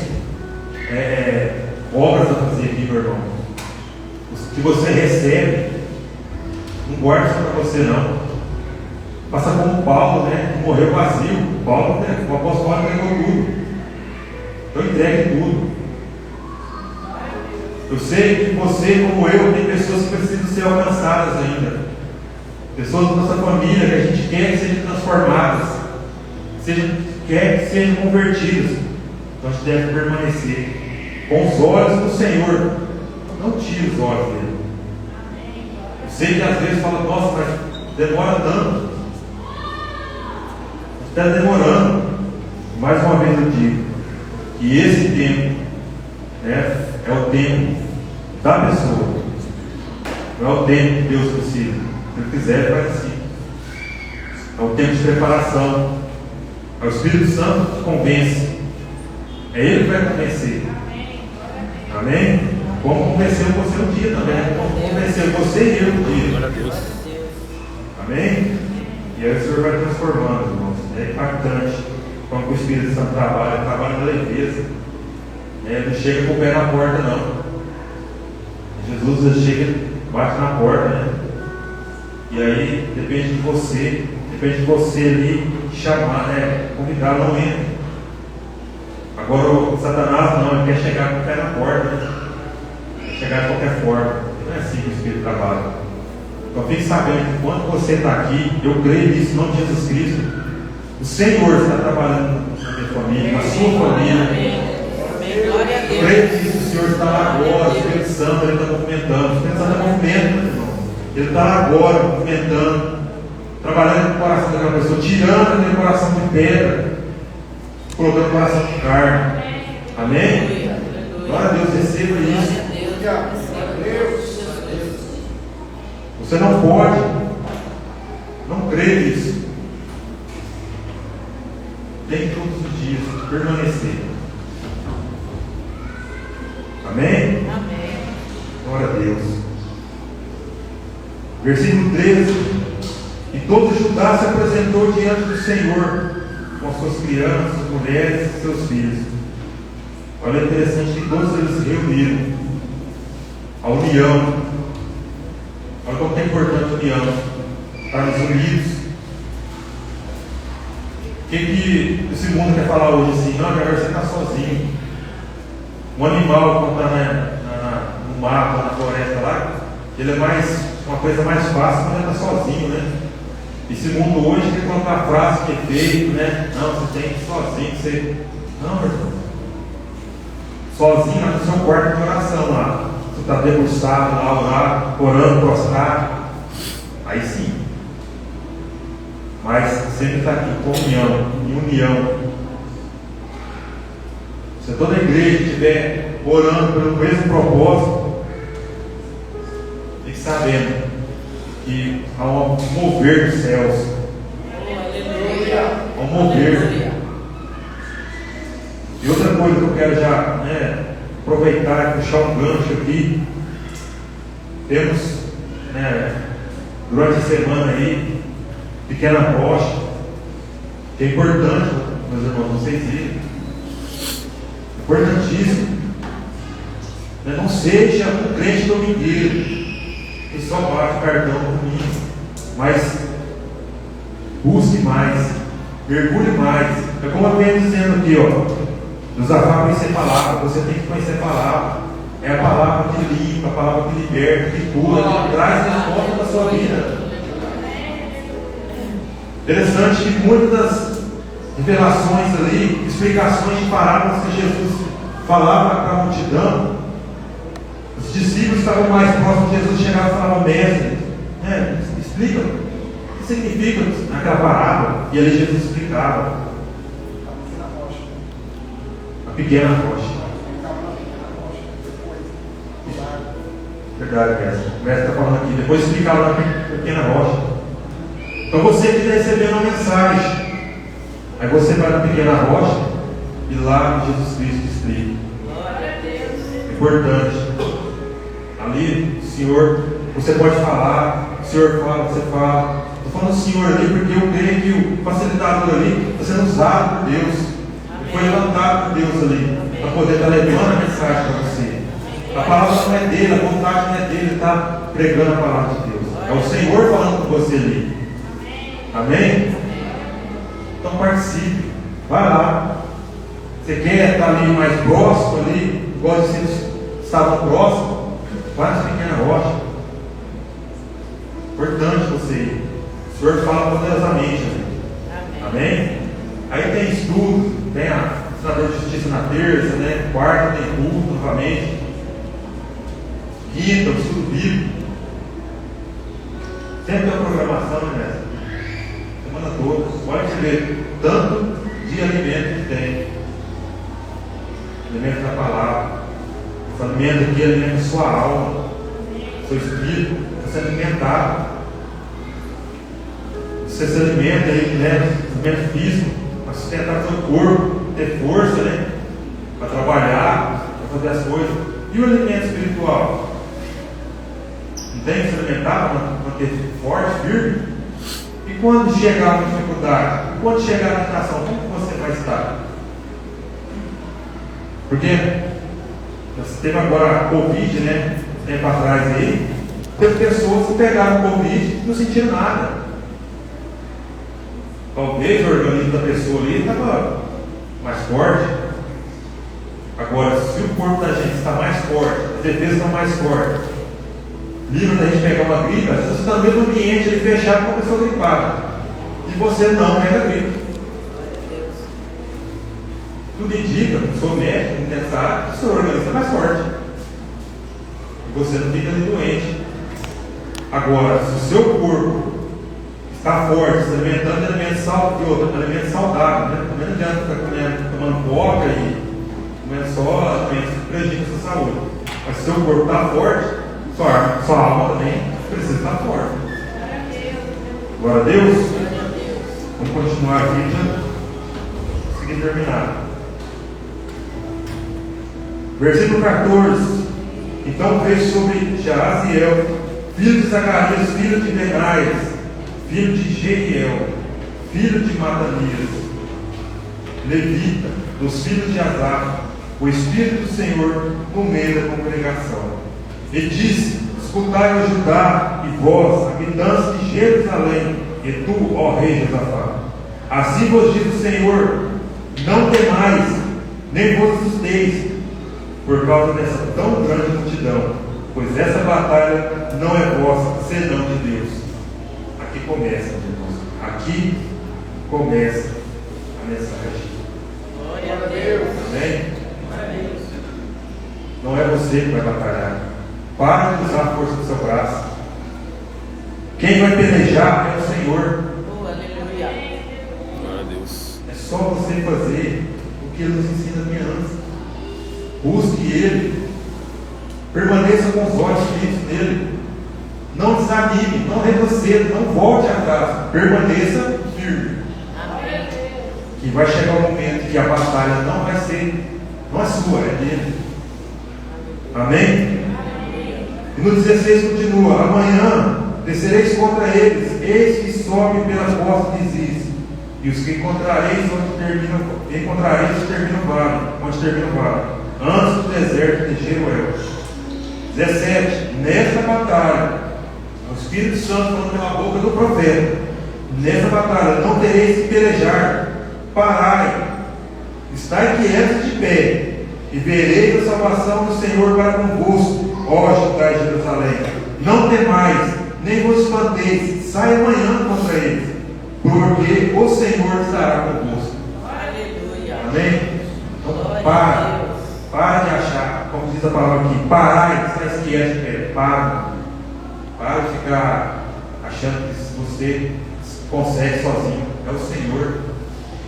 obras a fazer aqui, meu irmão. O que você recebe, não guarda só para você, não. Faça como Paulo, né? Que morreu vazio. Paulo, né? O apóstolo Paulo entregou tudo. Então entregue tudo. Eu sei que você, como eu, tem pessoas que precisam ser alcançadas ainda. Pessoas da nossa família que a gente quer que sejam transformadas, quer que sejam convertidas. Então a gente deve permanecer com os olhos do Senhor. Não tire os olhos dele. Eu sei que às vezes fala, nossa, mas demora tanto. Está demorando. Mais uma vez eu digo que esse tempo, né, é o tempo da pessoa. Não é o tempo que Deus precisa. Se Ele quiser, Ele faz assim. É o tempo de preparação. É o Espírito Santo que convence. É Ele que vai convencer. Amém? Como convenceu você um dia também. Como convenceu você e eu um dia. Glória a Deus. Amém? E aí o Senhor vai transformando, irmãos. É impactante como o Espírito Santo trabalha na leveza. Ele não chega com o pé na porta, não. Jesus chega, bate na porta, né? E aí depende de você ali chamar, né? Convidar, não entra. Agora o Satanás não, ele quer chegar com o pé na porta, né? Quer chegar de qualquer forma. Não é assim que o Espírito trabalha. Então fique sabendo que quando você está aqui, eu creio nisso em nome de Jesus Cristo. O Senhor está trabalhando na minha família, na sua família. Eu creio que o Senhor está lá agora, o Espírito Santo ele está movimentando. O Espírito Santo está movimentando, irmão. Ele está lá agora movimentando, trabalhando no coração daquela pessoa, tirando aquele coração de pedra, colocando o coração de carne. Amém? Glória a Deus, receba isso. Você não pode não crer nisso. Tem todos os dias permanecer. Amém? Amém. Glória a Deus. Versículo 13. E todo Judá se apresentou diante do Senhor, com suas crianças, mulheres e seus filhos. Olha, interessante que todos eles se reuniram. A união. Olha como é importante a união. Estarmos unidos. O que esse mundo quer falar hoje assim? Não, agora você está sozinho. Um animal, quando está no mato, na floresta lá, ele é uma coisa mais fácil quando ele está sozinho, né? Esse mundo hoje quer colocar frase que é feito, né? Não, você tem que ir sozinho, você. Não, meu irmão. Sozinho lá no seu quarto de oração lá. Você está debruçado lá, orando, prostrado. Aí sim. Mas sempre está aqui em comunhão, em união. Se toda a igreja estiver orando pelo mesmo propósito, fique sabendo que há um mover dos céus. Há um mover. E outra coisa que eu quero já aproveitar e puxar um gancho aqui. Temos durante a semana aí Pequena Rocha, que é importante, meus irmãos, vocês viram. Importantíssimo. Não seja um crente domingueiro que só bate cartão domingo, mas busque mais, mergulhe mais. É como eu venho dizendo aqui, desafio conhecer a palavra. Você tem que conhecer a palavra. É a palavra que limpa, a palavra que liberta, que cura, que traz resposta da sua vida. Interessante que muitas das revelações ali, explicações de parábolas que Jesus falava para a multidão, os discípulos estavam mais próximos de Jesus, chegavam e falavam: mestre, explica o que significa aquela parábola. E ali Jesus explicava. A pequena rocha. Verdade, mestre. O mestre está falando aqui. Depois explicava na pequena rocha. Então você que está recebendo a mensagem, aí você vai na pequena rocha e lá Jesus Cristo explica. Importante. ali, o Senhor, você pode falar, o Senhor fala, você fala. Estou falando do Senhor ali porque eu creio que o facilitador ali está sendo usado por Deus. Ele foi levantado por Deus ali, para poder estar levando a mensagem para você. A palavra não é dele, a vontade não é dele, ele está pregando a palavra de Deus. É o Senhor falando com você ali. Amém? Então participe. Vai lá. Você quer estar ali mais próximo ali, igual os discípulos estavam próximos? Vai nas pequenas rochas. Importante você ir. O Senhor fala poderosamente. Amém? Aí tem estudo, tem a senador de justiça na terça, né? Quarta tem culto novamente. Quinta, o estudo bíblico. Sempre tem a programação, né? Semana toda. Pode ver tanto de alimento que tem. Alimento da palavra. Esse alimento aqui alimenta sua alma, seu espírito, está sendo alimentado. Você se alimenta aí, né? Alimento físico, para sustentar seu corpo, ter força, né? Para trabalhar, para fazer as coisas. E o alimento espiritual? Não tem que se alimentar para manter forte, firme? E quando chegar uma dificuldade? E quando chegar a tentação, como você vai estar? Porque nós temos agora a Covid, né? Tempo atrás aí, teve pessoas que pegaram Covid e não sentiram nada. Talvez o organismo da pessoa ali estava mais forte. Agora, se o corpo da gente está mais forte, as defesas estão mais fortes, livre da gente pegar uma gripe, às vezes você está no mesmo ambiente ali fechado com uma pessoa gripada. E você não pega gripe. Tudo indica, eu sou médico, não pensar, que o seu organismo é mais forte. E você não fica ali doente. Agora, se o seu corpo está forte, se alimentando de alimentos saudáveis, né? Também não adianta ficar tomando coca e comendo só alimentos que prejudicam a sua saúde. Mas se o seu corpo está forte, sua alma também precisa estar forte. Glória a Deus. Vamos continuar aqui, já consegui terminar. Versículo 14. Então veio sobre Jaziel, filho de Zacarias, filho de Benaias, filho de Jeiel, filho de Matanias, levita, dos filhos de Asaf, o Espírito do Senhor no meio da congregação. E disse: escutai, ó Judá, e vós, habitantes de Jerusalém, e tu, ó rei Josafá, assim vos diz o Senhor: não temais, nem vos assusteis, por causa dessa tão grande multidão, pois essa batalha não é vossa, senão de Deus. Aqui começa, irmãos. Aqui começa a mensagem. Glória a Deus. Amém? Não é você que vai batalhar. Para de usar a força do seu braço. Quem vai pelejar é o Senhor. Oh, aleluia. Glória a Deus. É só você fazer o que Ele nos ensina bem antes. Busque Ele. Permaneça com os olhos fixos nele. Não desanime, não retroceda, não volte atrás. Permaneça firme. Amém. Que vai chegar o momento que a batalha não vai ser, não é sua, é dele. Amém? E no 16 continua: amanhã descereis contra eles, eis que sobe pelas costas de Ziz, e os que encontrareis onde termina o vale, antes do deserto de Jeruel. 17. Nesta batalha, o Espírito Santo falando pela boca do profeta: nessa batalha não tereis que pelejar, parai, estai quietos de pé, e vereis a salvação do Senhor para convosco, ó Judá e Jerusalém. Não temais, nem vos espanteis, saia amanhã contra eles, porque o Senhor estará convosco. Aleluia. Amém? Então, Glória a para Deus. de achar, como diz a palavra aqui, parai, estai quietos de pé, para de ficar achando que você consegue sozinho, é o Senhor.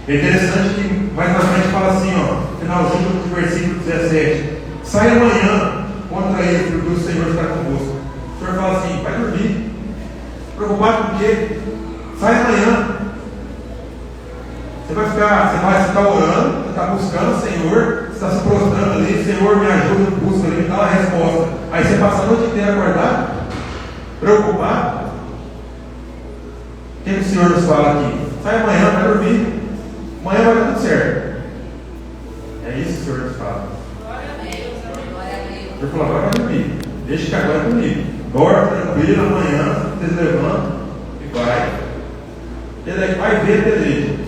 É interessante que mais na frente fala assim, ó, finalzinho do versículo 17: sai amanhã contra eles, porque o Senhor está convosco. O Senhor fala assim: vai dormir, preocupado com o quê? Sai amanhã. Você vai estar orando, está buscando o Senhor, está se prostrando ali, Senhor, me ajuda, busca ali, me dá uma resposta. Aí você passa a noite inteira acordado, preocupado. O que o Senhor nos fala aqui? Sai amanhã, vai dormir. Amanhã vai dar tudo certo. É isso que o Senhor nos fala. Eu falo, agora vai dormir. Deixa que agora é comigo. Dorme tranquilo, amanhã você se levanta e vai. Ele vai ver deleite.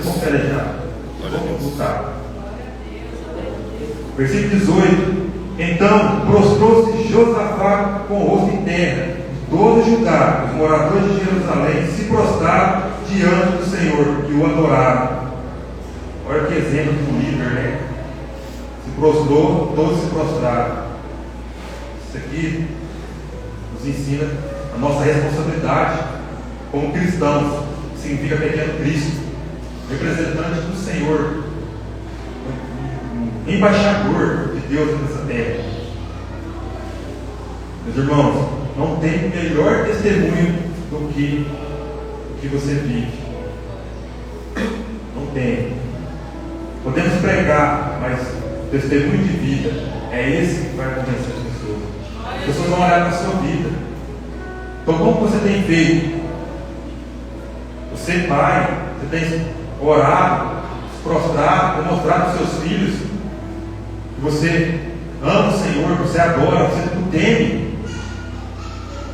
Vamos pelejar. Vamos lutar. Versículo 18. Então prostrou-se Josafá com o rosto em terra. Todo Judá, os moradores de Jerusalém, se prostraram diante do Senhor e o adoraram. Olha que exemplo de um líder, né? Se prostrou, todos se prostraram. Isso aqui nos ensina a nossa responsabilidade como cristãos, que significa pequeno Cristo, representante do Senhor, embaixador de Deus nessa terra. Meus irmãos, não tem melhor testemunho do que você vive. Não tem. Podemos pregar, mas testemunho de vida é esse que vai convencer as pessoas. As pessoas vão olhar para a sua vida. Então, como você tem feito? Você, pai, você tem orado, se prostrado, mostrado para os seus filhos que você ama o Senhor, você adora, você o teme.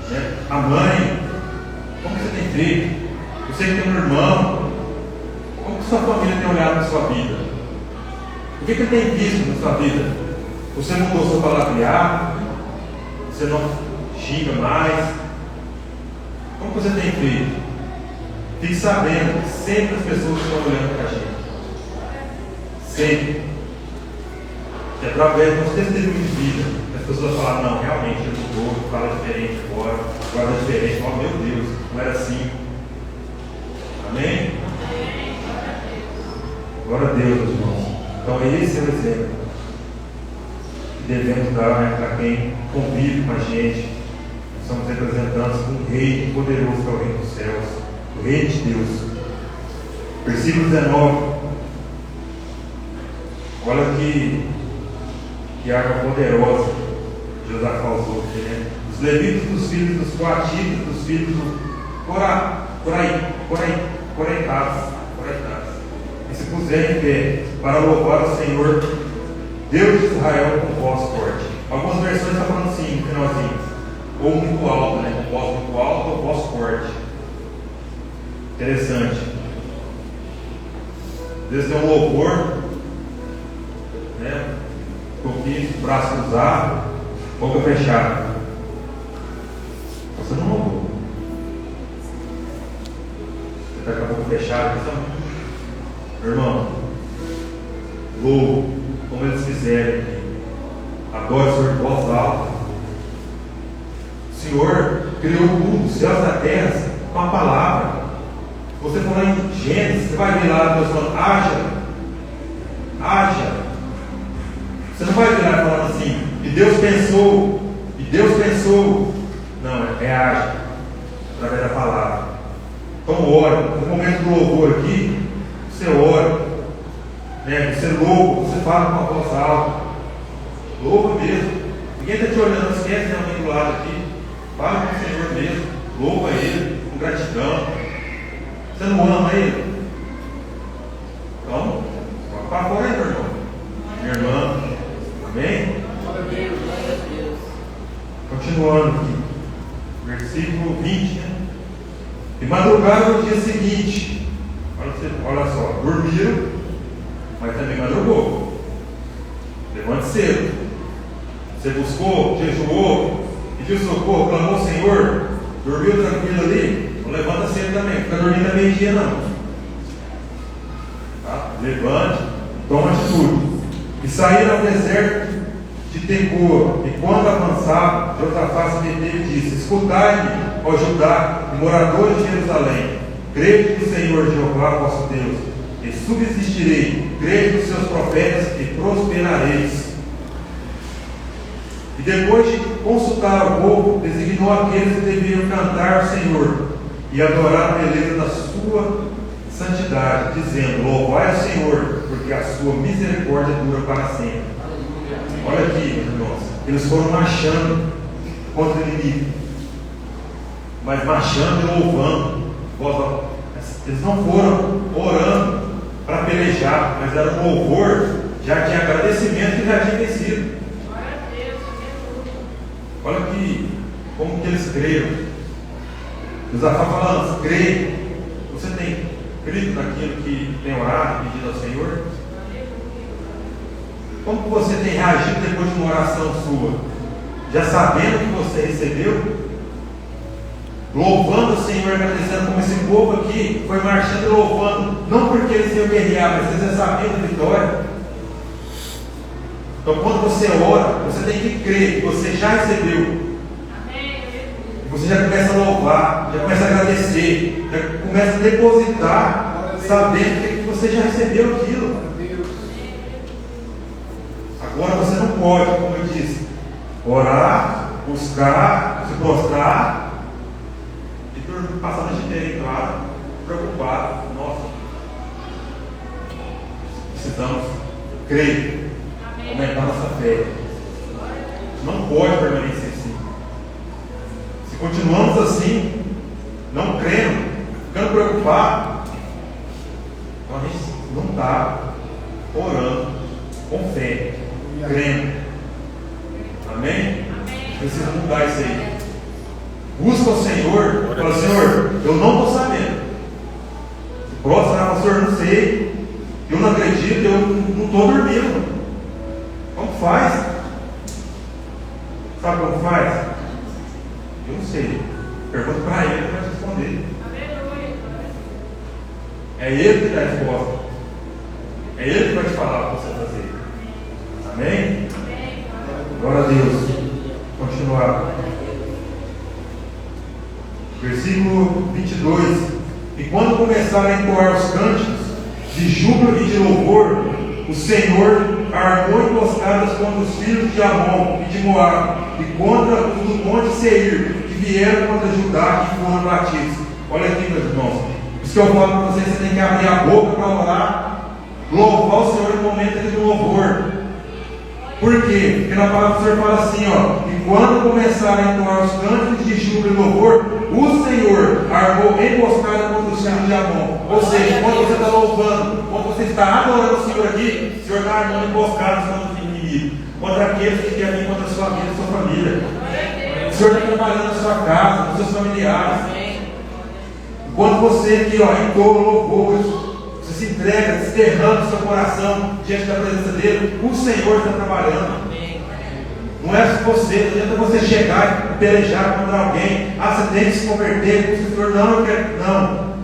Né? A mãe, como você tem feito? Você que tem um irmão, como que sua família tem olhado na sua vida? O que ele tem visto na sua vida? Você mudou seu palavreado? Você não xinga mais? Como você tem feito? Fique sabendo que sempre as pessoas estão olhando para a gente. Sempre. E através do nosso testemunho de vida, as pessoas falam, não, realmente ele mudou, fala diferente agora é diferente. Oh meu Deus, não era assim. Amém? Glória a Deus, meus irmãos. Então esse é o exemplo que devemos dar, né, para quem convive com a gente. Nós somos representantes de um rei poderoso que é o Rei dos Céus, o Rei de Deus. Versículo 19. Olha que arma poderosa Josafá usou aqui, né? Os levitas dos filhos dos coatitas, dos filhos do Coreitados, e se puserem em pé para louvar o Senhor, Deus de Israel, com voz forte. Algumas versões estão falando assim, no finalzinho, ou muito alto, né? Com voz muito alta ou voz forte. Interessante. Deus tem um louvor, né? Com braço cruzado, boca fechada. Você não louvou. Você está com a boca fechada, então. Meu irmão, louvo, como eles fizeram aqui. Adore o Senhor de voz alta. O Senhor criou tudo, os céus e a terra, com a palavra. Você falar em Gênesis, você vai ver lá Deus falando, haja. Você não vai ver lá falando assim, e Deus pensou. Não, é haja, através da palavra. Então ore, no momento do louvor aqui, você ora, né? Você louva, você fala com a voz alta, louva mesmo. Ninguém está te olhando, não esquece de alguém do lado aqui. Fala com o Senhor mesmo, louva Ele com gratidão. Você não ama Ele? Então, vai para fora aí, meu irmão, minha irmã. Amém? Continuando aqui, versículo 20, né? E madrugaram no dia seguinte. Olha só, dormiram, mas também madrugou. Levante cedo. Você buscou, jejuou, pediu socorro, clamou ao Senhor, dormiu tranquilo ali, não levanta cedo também, fica dormindo a meio-dia não. Tá? Levante, toma atitude. E saíram ao deserto de Tecoa, e quando avançava, Josafá se deteve e disse: escutai-me, ó Judá, e moradores de Jerusalém, crede no Senhor Jeová vosso Deus, e subsistirei, crede nos seus profetas e prosperareis. E depois de consultar o povo, designou aqueles que deveriam cantar ao Senhor e adorar a beleza da sua santidade, dizendo: louvai ao Senhor, porque a sua misericórdia dura para sempre. Olha aqui, meus irmãos, eles foram marchando contra o inimigo, mas marchando e louvando. Eles não foram orando para pelejar, mas era um louvor já de agradecimento que já tinha vencido. Olha aqui como que eles creram. Josafá falando: crê. Você tem crido naquilo que tem orado, pedido ao Senhor? Como que você tem reagido depois de uma oração sua? Já sabendo que você recebeu? Louvando o Senhor, agradecendo, como esse povo aqui foi marchando e louvando, não porque eles iam guerrear, mas eles já sabiam da vitória. Então, quando você ora, você tem que crer que você já recebeu. Você já começa a louvar, já começa a agradecer, já começa a depositar, sabendo que você já recebeu aquilo. Agora você não pode, como eu disse, orar, buscar, se prostrar e passar a noite inteira em casa, preocupado. Nossa, precisamos crer, aumentar nossa fé. Não pode permanecer assim. Se continuamos assim, não crendo, ficando preocupados, então a gente não está orando com fé, crendo. Amém? Precisa mudar isso aí. Busca o Senhor, fala: Senhor, eu não estou sabendo. Próximo, Senhor, não sei, eu não acredito, eu não estou dormindo. Como faz? Sabe como faz? Eu não sei. Pergunta para ele, ele vai te responder. É ele que dá a resposta. É ele que vai te falar o que você fazer. Amém? Glória a Deus. Continuar. Versículo 22. E quando começaram a entoar os cânticos de júbilo e de louvor, o Senhor armou emboscadas contra os filhos de Amon e de Moabe, e contra os do monte Seir, que vieram contra Judá, que foram batidos. Olha aqui, meus irmãos. Isso que eu falo para vocês: você tem que abrir a boca para orar, louvar o Senhor no momento de louvor. Por quê? Porque na palavra do Senhor fala assim, ó: e quando começarem a entoar os cânticos de júbilo e louvor, o Senhor armou emboscada contra os filhos de Amon. Ou seja, quando você está louvando, quando você está adorando o Senhor aqui, o Senhor está armando emboscadas contra os inimigos, contra aqueles que querem vir contra a sua vida, a sua família. O Senhor está trabalhando na sua casa, com seus familiares. Quando você aqui, ó, entoa louvores, você se entrega, desterrando seu coração diante da presença dele, o Senhor está trabalhando. Não é você, não adianta você chegar e pelejar contra alguém. Ah, você tem que se converter, o Senhor não quer. Não.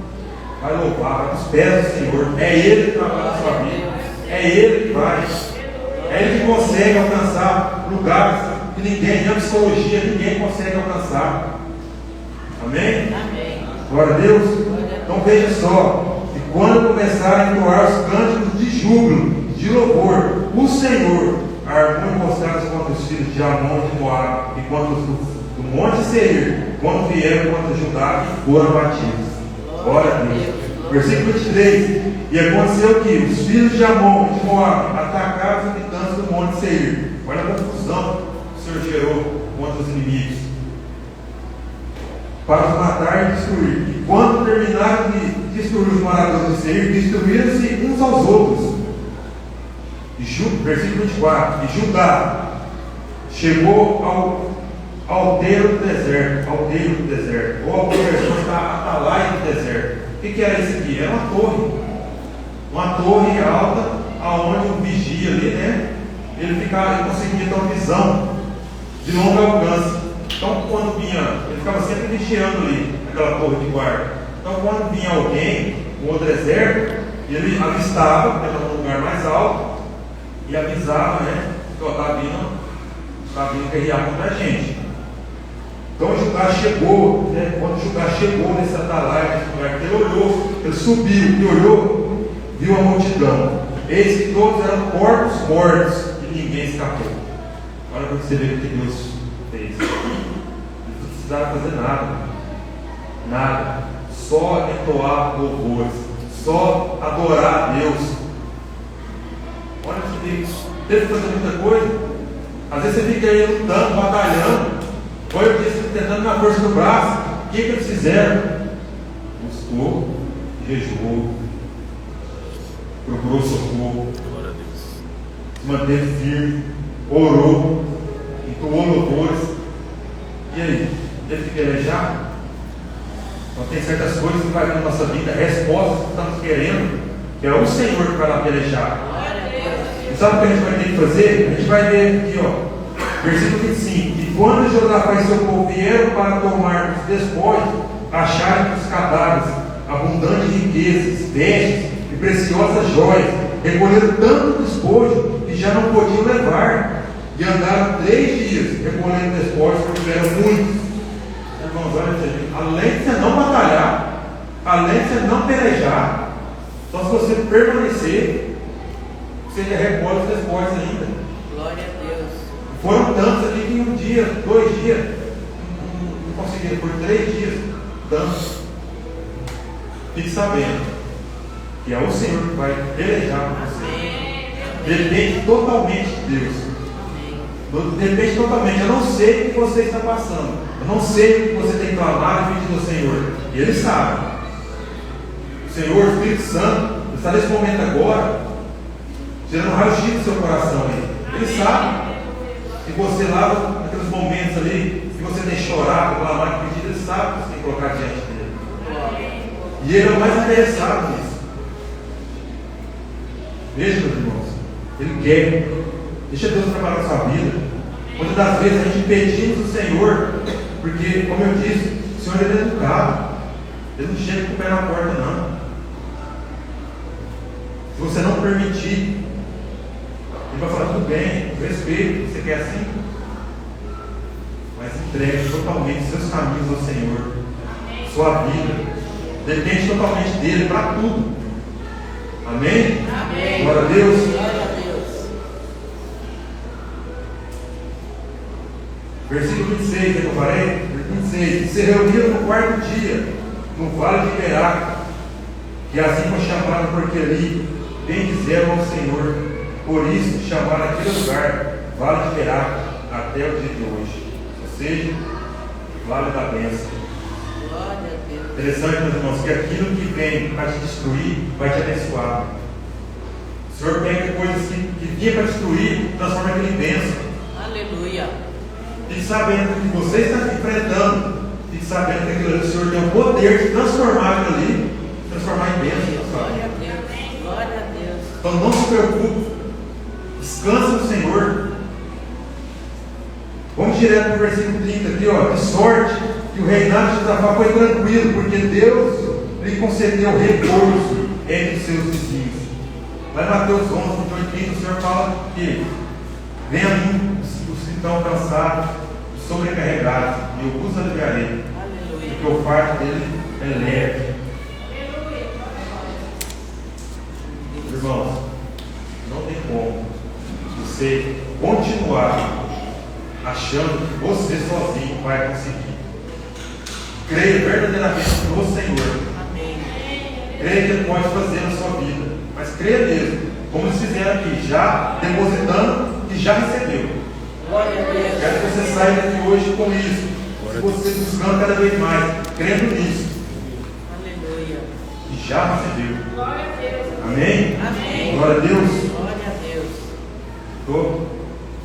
Vai louvar, vai nos pés do Senhor. É Ele que trabalha na sua vida. É Ele que vai. É Ele que consegue alcançar lugares que ninguém, na psicologia, ninguém consegue alcançar. Amém? Amém. Glória a Deus. Então veja só. E quando começarem a entoar os cânticos de júbilo, de louvor, o Senhor armou emboscadas contra os filhos de Amon e de Moabe, e contra os do monte Seir, quando vieram contra Judá, e foram batidos. Glória a Deus. Versículo 23. E aconteceu que os filhos de Amon e de Moabe atacaram os habitantes do monte Seir. Olha a confusão que o Senhor gerou contra os inimigos, para os matar e destruir. E quando terminaram de destruir os moradores de Seir, destruíram-se uns aos outros. Versículo 24. E Judá chegou ao alteiro do deserto, ou a versão da atalaia do deserto. O que era isso aqui? Era uma torre alta, aonde o vigia ali, né? Ele conseguia ter uma visão de longo alcance. Então, quando vinha, ele ficava sempre vigiando ali, naquela torre de guarda. Então, quando vinha alguém, um outro exército, ele avistava, pegava um lugar mais alto, e avisava, né, que está vindo guerrear contra a gente. Então Judá chegou, né, quando Judá chegou nesse atalaia, nesse lugar, ele olhou, ele subiu e olhou, viu a multidão. Eis que todos eram corpos mortos e ninguém escapou. Olha para você ver o que Deus fez. Eles não precisaram fazer nada, só entoar louvores, só adorar a Deus. Olha que teve que fazer muita coisa. Às vezes você fica aí lutando, batalhando. Olha eu disse, tentando na força do braço. O que eles fizeram? Buscou, jejuou, procurou socorro, Glória a Deus. se manteve firme, orou, entoou louvores. E aí? Teve que pelejar? Então tem certas coisas que vai vir na nossa vida, respostas que estamos querendo, que é o Senhor que vai lá pelejar. E sabe o que a gente vai ter que fazer? A gente vai ver aqui, ó, versículo 25: e quando Josafá e seu povo vieram para tomar os despojos, acharam os cadáveres, abundantes riquezas, vestes e preciosas joias, recolheram tanto despojo que já não podiam levar, e andaram 3 dias recolhendo despojos, porque eram muitos. Irmãos, olha isso aqui. Além de você não batalhar, além de você não pelejar, só se você permanecer, você já recolhe os despojos ainda. Glória a Deus. Foram tantos aqui que em 1 dia, 2 dias, não conseguiram, por 3 dias, tantos. Fique sabendo que é o Senhor que vai pelejar com você. Depende totalmente de Deus. Depende totalmente. Eu não sei o que você está passando. Eu não sei o que você tem clamado e pedido ao Senhor. E Ele sabe. O Senhor, o Espírito Santo, está nesse momento agora, tirando raio-x do seu coração aí. Ele sabe. E você lá, naqueles momentos ali, que você tem chorado, clamado e pedido, Ele sabe o que você tem que colocar diante dele. E Ele é o mais interessado nisso. Veja, meus irmãos, Ele quer. Deixa Deus trabalhar na sua vida. Muitas das vezes a gente pedimos o Senhor, porque, como eu disse, o Senhor é educado. Ele não chega com o pé na porta, não. Se você não permitir, Ele vai falar: tudo bem, eu respeito, você quer assim? Mas entregue totalmente seus caminhos ao Senhor, sua vida. Depende totalmente dele para tudo. Amém? Amém. Glória a Deus. Glória a Deus. Versículo 26, que eu falei? Versículo 26. Se reuniram no 4º dia, no vale de Berá, e assim foi chamado, porque ali bendizeram ao Senhor. Por isso chamaram aquele lugar Vale de Berá até o dia de hoje. Ou seja, Vale da Bênção. Glória a Deus. Interessante, meus irmãos, que aquilo que vem para te destruir vai te abençoar. O Senhor pega coisas que vinha para destruir, transforma aquilo em bênção. Aleluia. Fique sabendo que você está enfrentando, fique sabendo que aquilo ali, o Senhor tem o poder de transformar aquilo ali, transformar em bênção na sua Glória a vida. Deus. Glória a Deus. Então não se preocupe, descansa no Senhor. Vamos direto para o versículo 30 aqui, ó. De sorte que o reinado de Josafá foi tranquilo, porque Deus lhe concedeu repouso entre os seus vizinhos. Lá em Mateus 11, 28, 30, o Senhor fala que: venha a mim os que estão cansados, sobrecarregados, e eu vos aliviarei, Aleluia. porque o fardo dele é leve. Irmãos, não tem como você continuar achando que você sozinho vai conseguir. Creia verdadeiramente no Senhor. Amém. Creia que Ele pode fazer na sua vida, mas creia mesmo, como eles fizeram aqui, já depositando e já recebeu. Glória a Deus. Quero que você saia daqui hoje com isso, se você buscando cada vez mais, crendo nisso, Aleluia. e já recebeu. Amém? Amém. Glória a Deus. Glória a Deus. Estou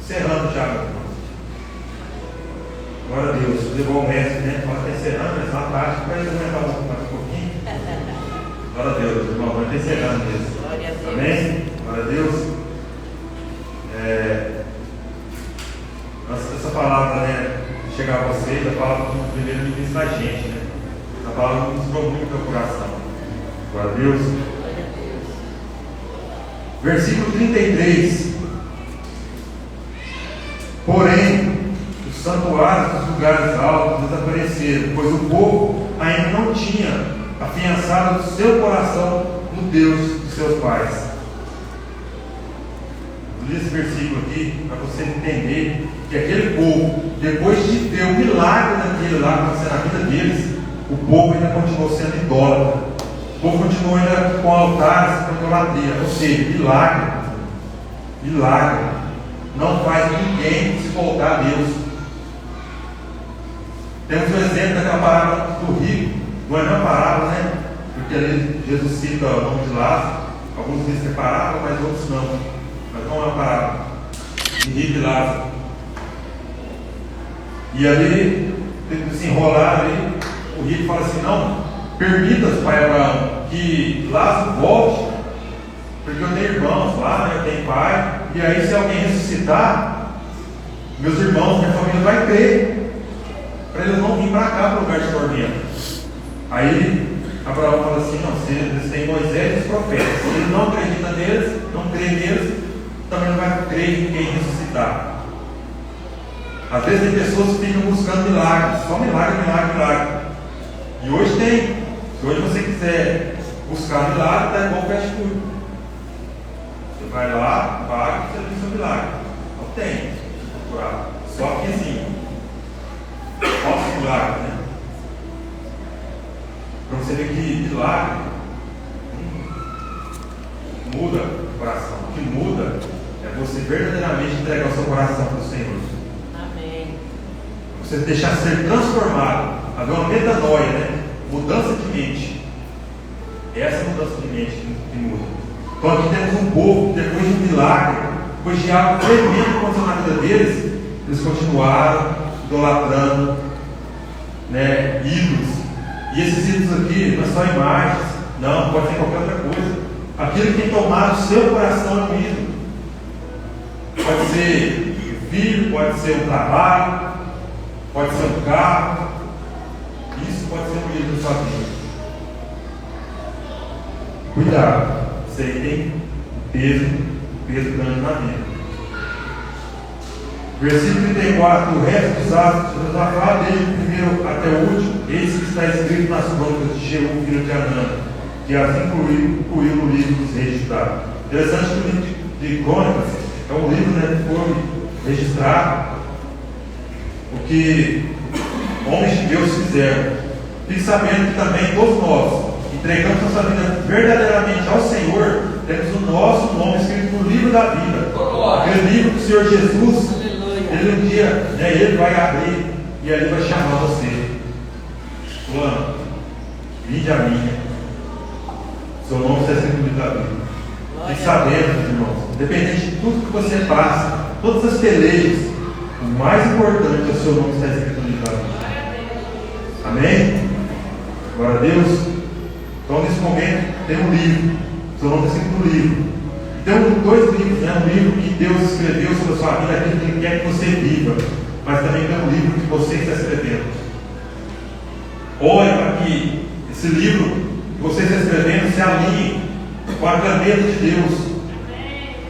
encerrando já, meu irmão. Glória a Deus. Levou o mestre, né? Agora está encerrando, mas uma parte vai aumentar mais um pouquinho. Glória a Deus, irmão. Vai estar encerrando mesmo. Glória a Deus. Amém? Glória a Deus. Essa palavra, né, chegar a vocês, a palavra do primeiro ministro da gente, né? Essa palavra ministrou muito no meu coração. Glória a Deus. Versículo 33. Porém, os santuários dos lugares altos desapareceram, pois o povo ainda não tinha afiançado o seu coração no Deus dos seus pais. Eu li esse versículo aqui para você entender que aquele povo, depois de ver o milagre daquele lá acontecendo na vida deles, o povo ainda continuou sendo idólatra. O povo continuou ainda com altares para idolatria, ou seja, milagre não faz ninguém se voltar a Deus. Temos o exemplo daquela parábola do rico, não é uma parábola, né? Porque ali Jesus cita o nome de Lázaro, alguns dizem que é parábola, mas outros não. Mas não é uma parábola. De rico e Lázaro. E ali, se enrolar ali, o rico fala assim: não, permita, pai Abraão, que Lázaro volte, porque eu tenho irmãos lá, né? Eu tenho pai, e aí se alguém ressuscitar, meus irmãos, minha família vai crer, para eles não virem para cá, para o lugar de tormento. Aí Abraão fala assim: não, se eles têm Moisés e os profetas, se eles não acreditam neles, não creem neles, também não vai crer em quem ressuscitar. Às vezes tem pessoas que ficam buscando milagres, só milagre. E hoje tem. Se hoje você quiser buscar milagre, está igual fast food. Você vai lá, paga e você tem seu milagre. Não tem. Só que assim, falso milagre, né? Para você ver que milagre muda o coração. O que muda é você verdadeiramente entregar o seu coração para o Senhor. Amém. Você deixar ser transformado, haver uma metanoia, né? Mudança de mente. É essa mudança de mente que muda. Então aqui temos um povo que depois de um milagre, depois de algo tremendo que aconteceu na vida deles, eles continuaram idolatrando, né, ídolos. E esses ídolos aqui não são imagens, não, pode ser qualquer outra coisa. Aquilo que tem tomado o seu coração é um ídolo. Pode ser o filho, pode ser o trabalho, pode ser um carro. Isso pode ser um ídolo da sua vida. Cuidado, isso aí tem peso grande na vida. Versículo 34, o resto dos atos, Jesus vai falar desde o primeiro até o último. Esse que está escrito nas crônicas de Jeú, filho de Anã, que as incluiu no livro dos reis de Judá. Interessante que o livro de crônicas é um livro, né, que foi registrado o que homens de Deus fizeram. Fique sabendo que também todos nós entregamos nossa vida verdadeiramente ao Senhor, temos o nosso nome escrito no livro da vida. Aquele livro que o Senhor Jesus, ele um dia, né, ele vai abrir e ali vai chamar você. Fulano, vinde a mim. Seu nome está escrito no livro da vida. E sabemos, irmãos, independente de tudo que você passa, todas as pelejas, o mais importante é o seu nome estar escrito no livro da vida. Amém? Glória a Deus. Então nesse momento tem um livro, seu nome está escrito no livro. Tem dois livros, né? Um livro que Deus escreveu sobre a sua vida, aquilo que Ele quer que você viva, mas também tem um livro que você está escrevendo. Olha para que esse livro que você está escrevendo se alinhe com a caneta de Deus,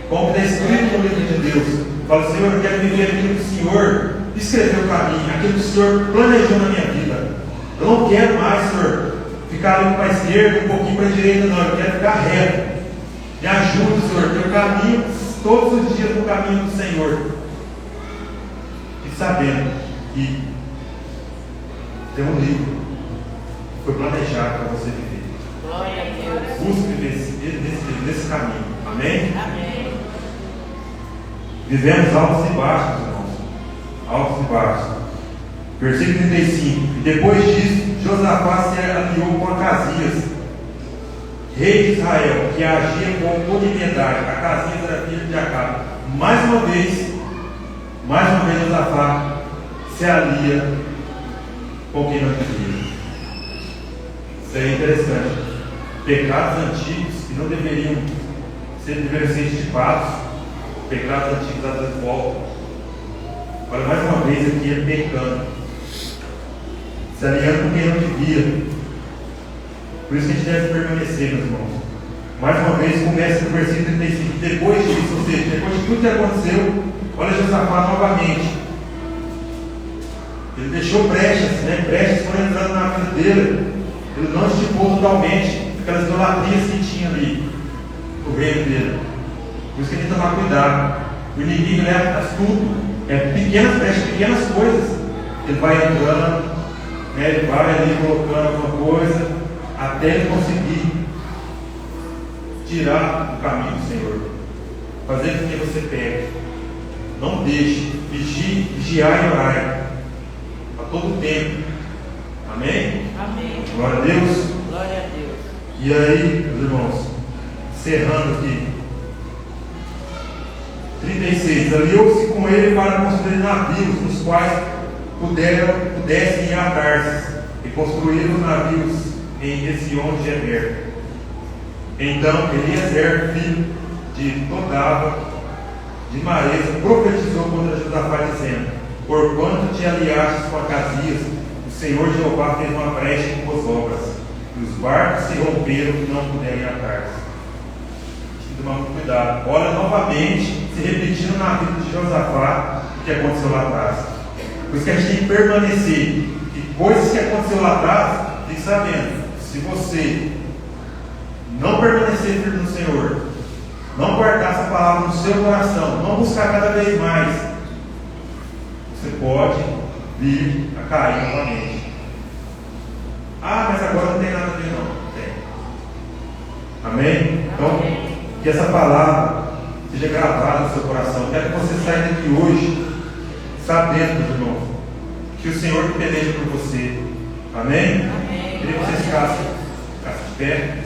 como está escrito no livro de Deus. Fala: Senhor, eu quero viver aquilo que o Senhor escreveu para mim, aquilo que o Senhor planejou na minha vida. Eu não quero mais, Senhor, ficar ali para a esquerda, um pouquinho para a direita, não. Eu quero ficar reto. Me ajuda, Senhor, que eu caminho todos os dias no caminho do Senhor. E sabendo que tem um livro que foi planejado para você viver. Glória a Deus. Busque viver nesse caminho. Amém? Amém. Vivemos altos e baixos, irmãos. Altos e baixos. Versículo 35. E depois disso, Josafá se aliou com Acasias, rei de Israel, que agia com odiedade. Acasias era filho de Acabe. Mais uma vez, Josafá se alia com quem não devia. Isso é interessante. Pecados antigos que não deveriam ser estipados, pecados antigos às vezes voltam. Olha, mais uma vez aqui ele pecando, se alinhando com quem não devia. Por isso que a gente deve permanecer, meus irmãos. Mais uma vez, começa no versículo 35. Depois disso, ou seja, depois de tudo que aconteceu, olha Josafá novamente. Ele deixou brechas, né? Brechas foram entrando na vida dele. Ele não estipou totalmente aquelas idolatrias que tinha ali no reino dele. Por isso que a gente tem que tomar cuidado. O inimigo leva tudo. Pequenas brechas, pequenas coisas. Ele vai entrando, né? Ele vai ali colocando alguma coisa, até ele conseguir tirar do caminho do Senhor, fazer com que você peque. Não deixe, vigiar e orar a todo tempo. Amém? Amém. Glória a Deus. Glória a Deus. E aí, meus irmãos, encerrando aqui, 36, aliou-se com ele para construir navios, nos quais pudessem ir a Tarsis, e construíram navios em Ezion-Geber. Então Eliezer, filho de Todava, de Maresa, profetizou contra Josafá, dizendo: porquanto te aliastes com Acasias, o Senhor Jeová fez uma brecha em tuas obras, e os barcos se romperam e não puderam ir a Tarsis. Tomar cuidado. Olha novamente se repetindo na vida de Josafá o que aconteceu lá atrás. Por isso que a gente tem que permanecer. E coisas que aconteceu lá atrás, fique sabendo, se você não permanecer firme no Senhor, não guardar essa palavra no seu coração, não buscar cada vez mais, você pode vir a cair novamente. Ah, mas agora não tem nada a ver, não. Tem. Amém? Então, que essa palavra seja gravada no seu coração. Quero que você saia daqui hoje sabendo, meu irmão, que o Senhor peleja por você. Amém? Amém. Queria que vocês ficassem de pé.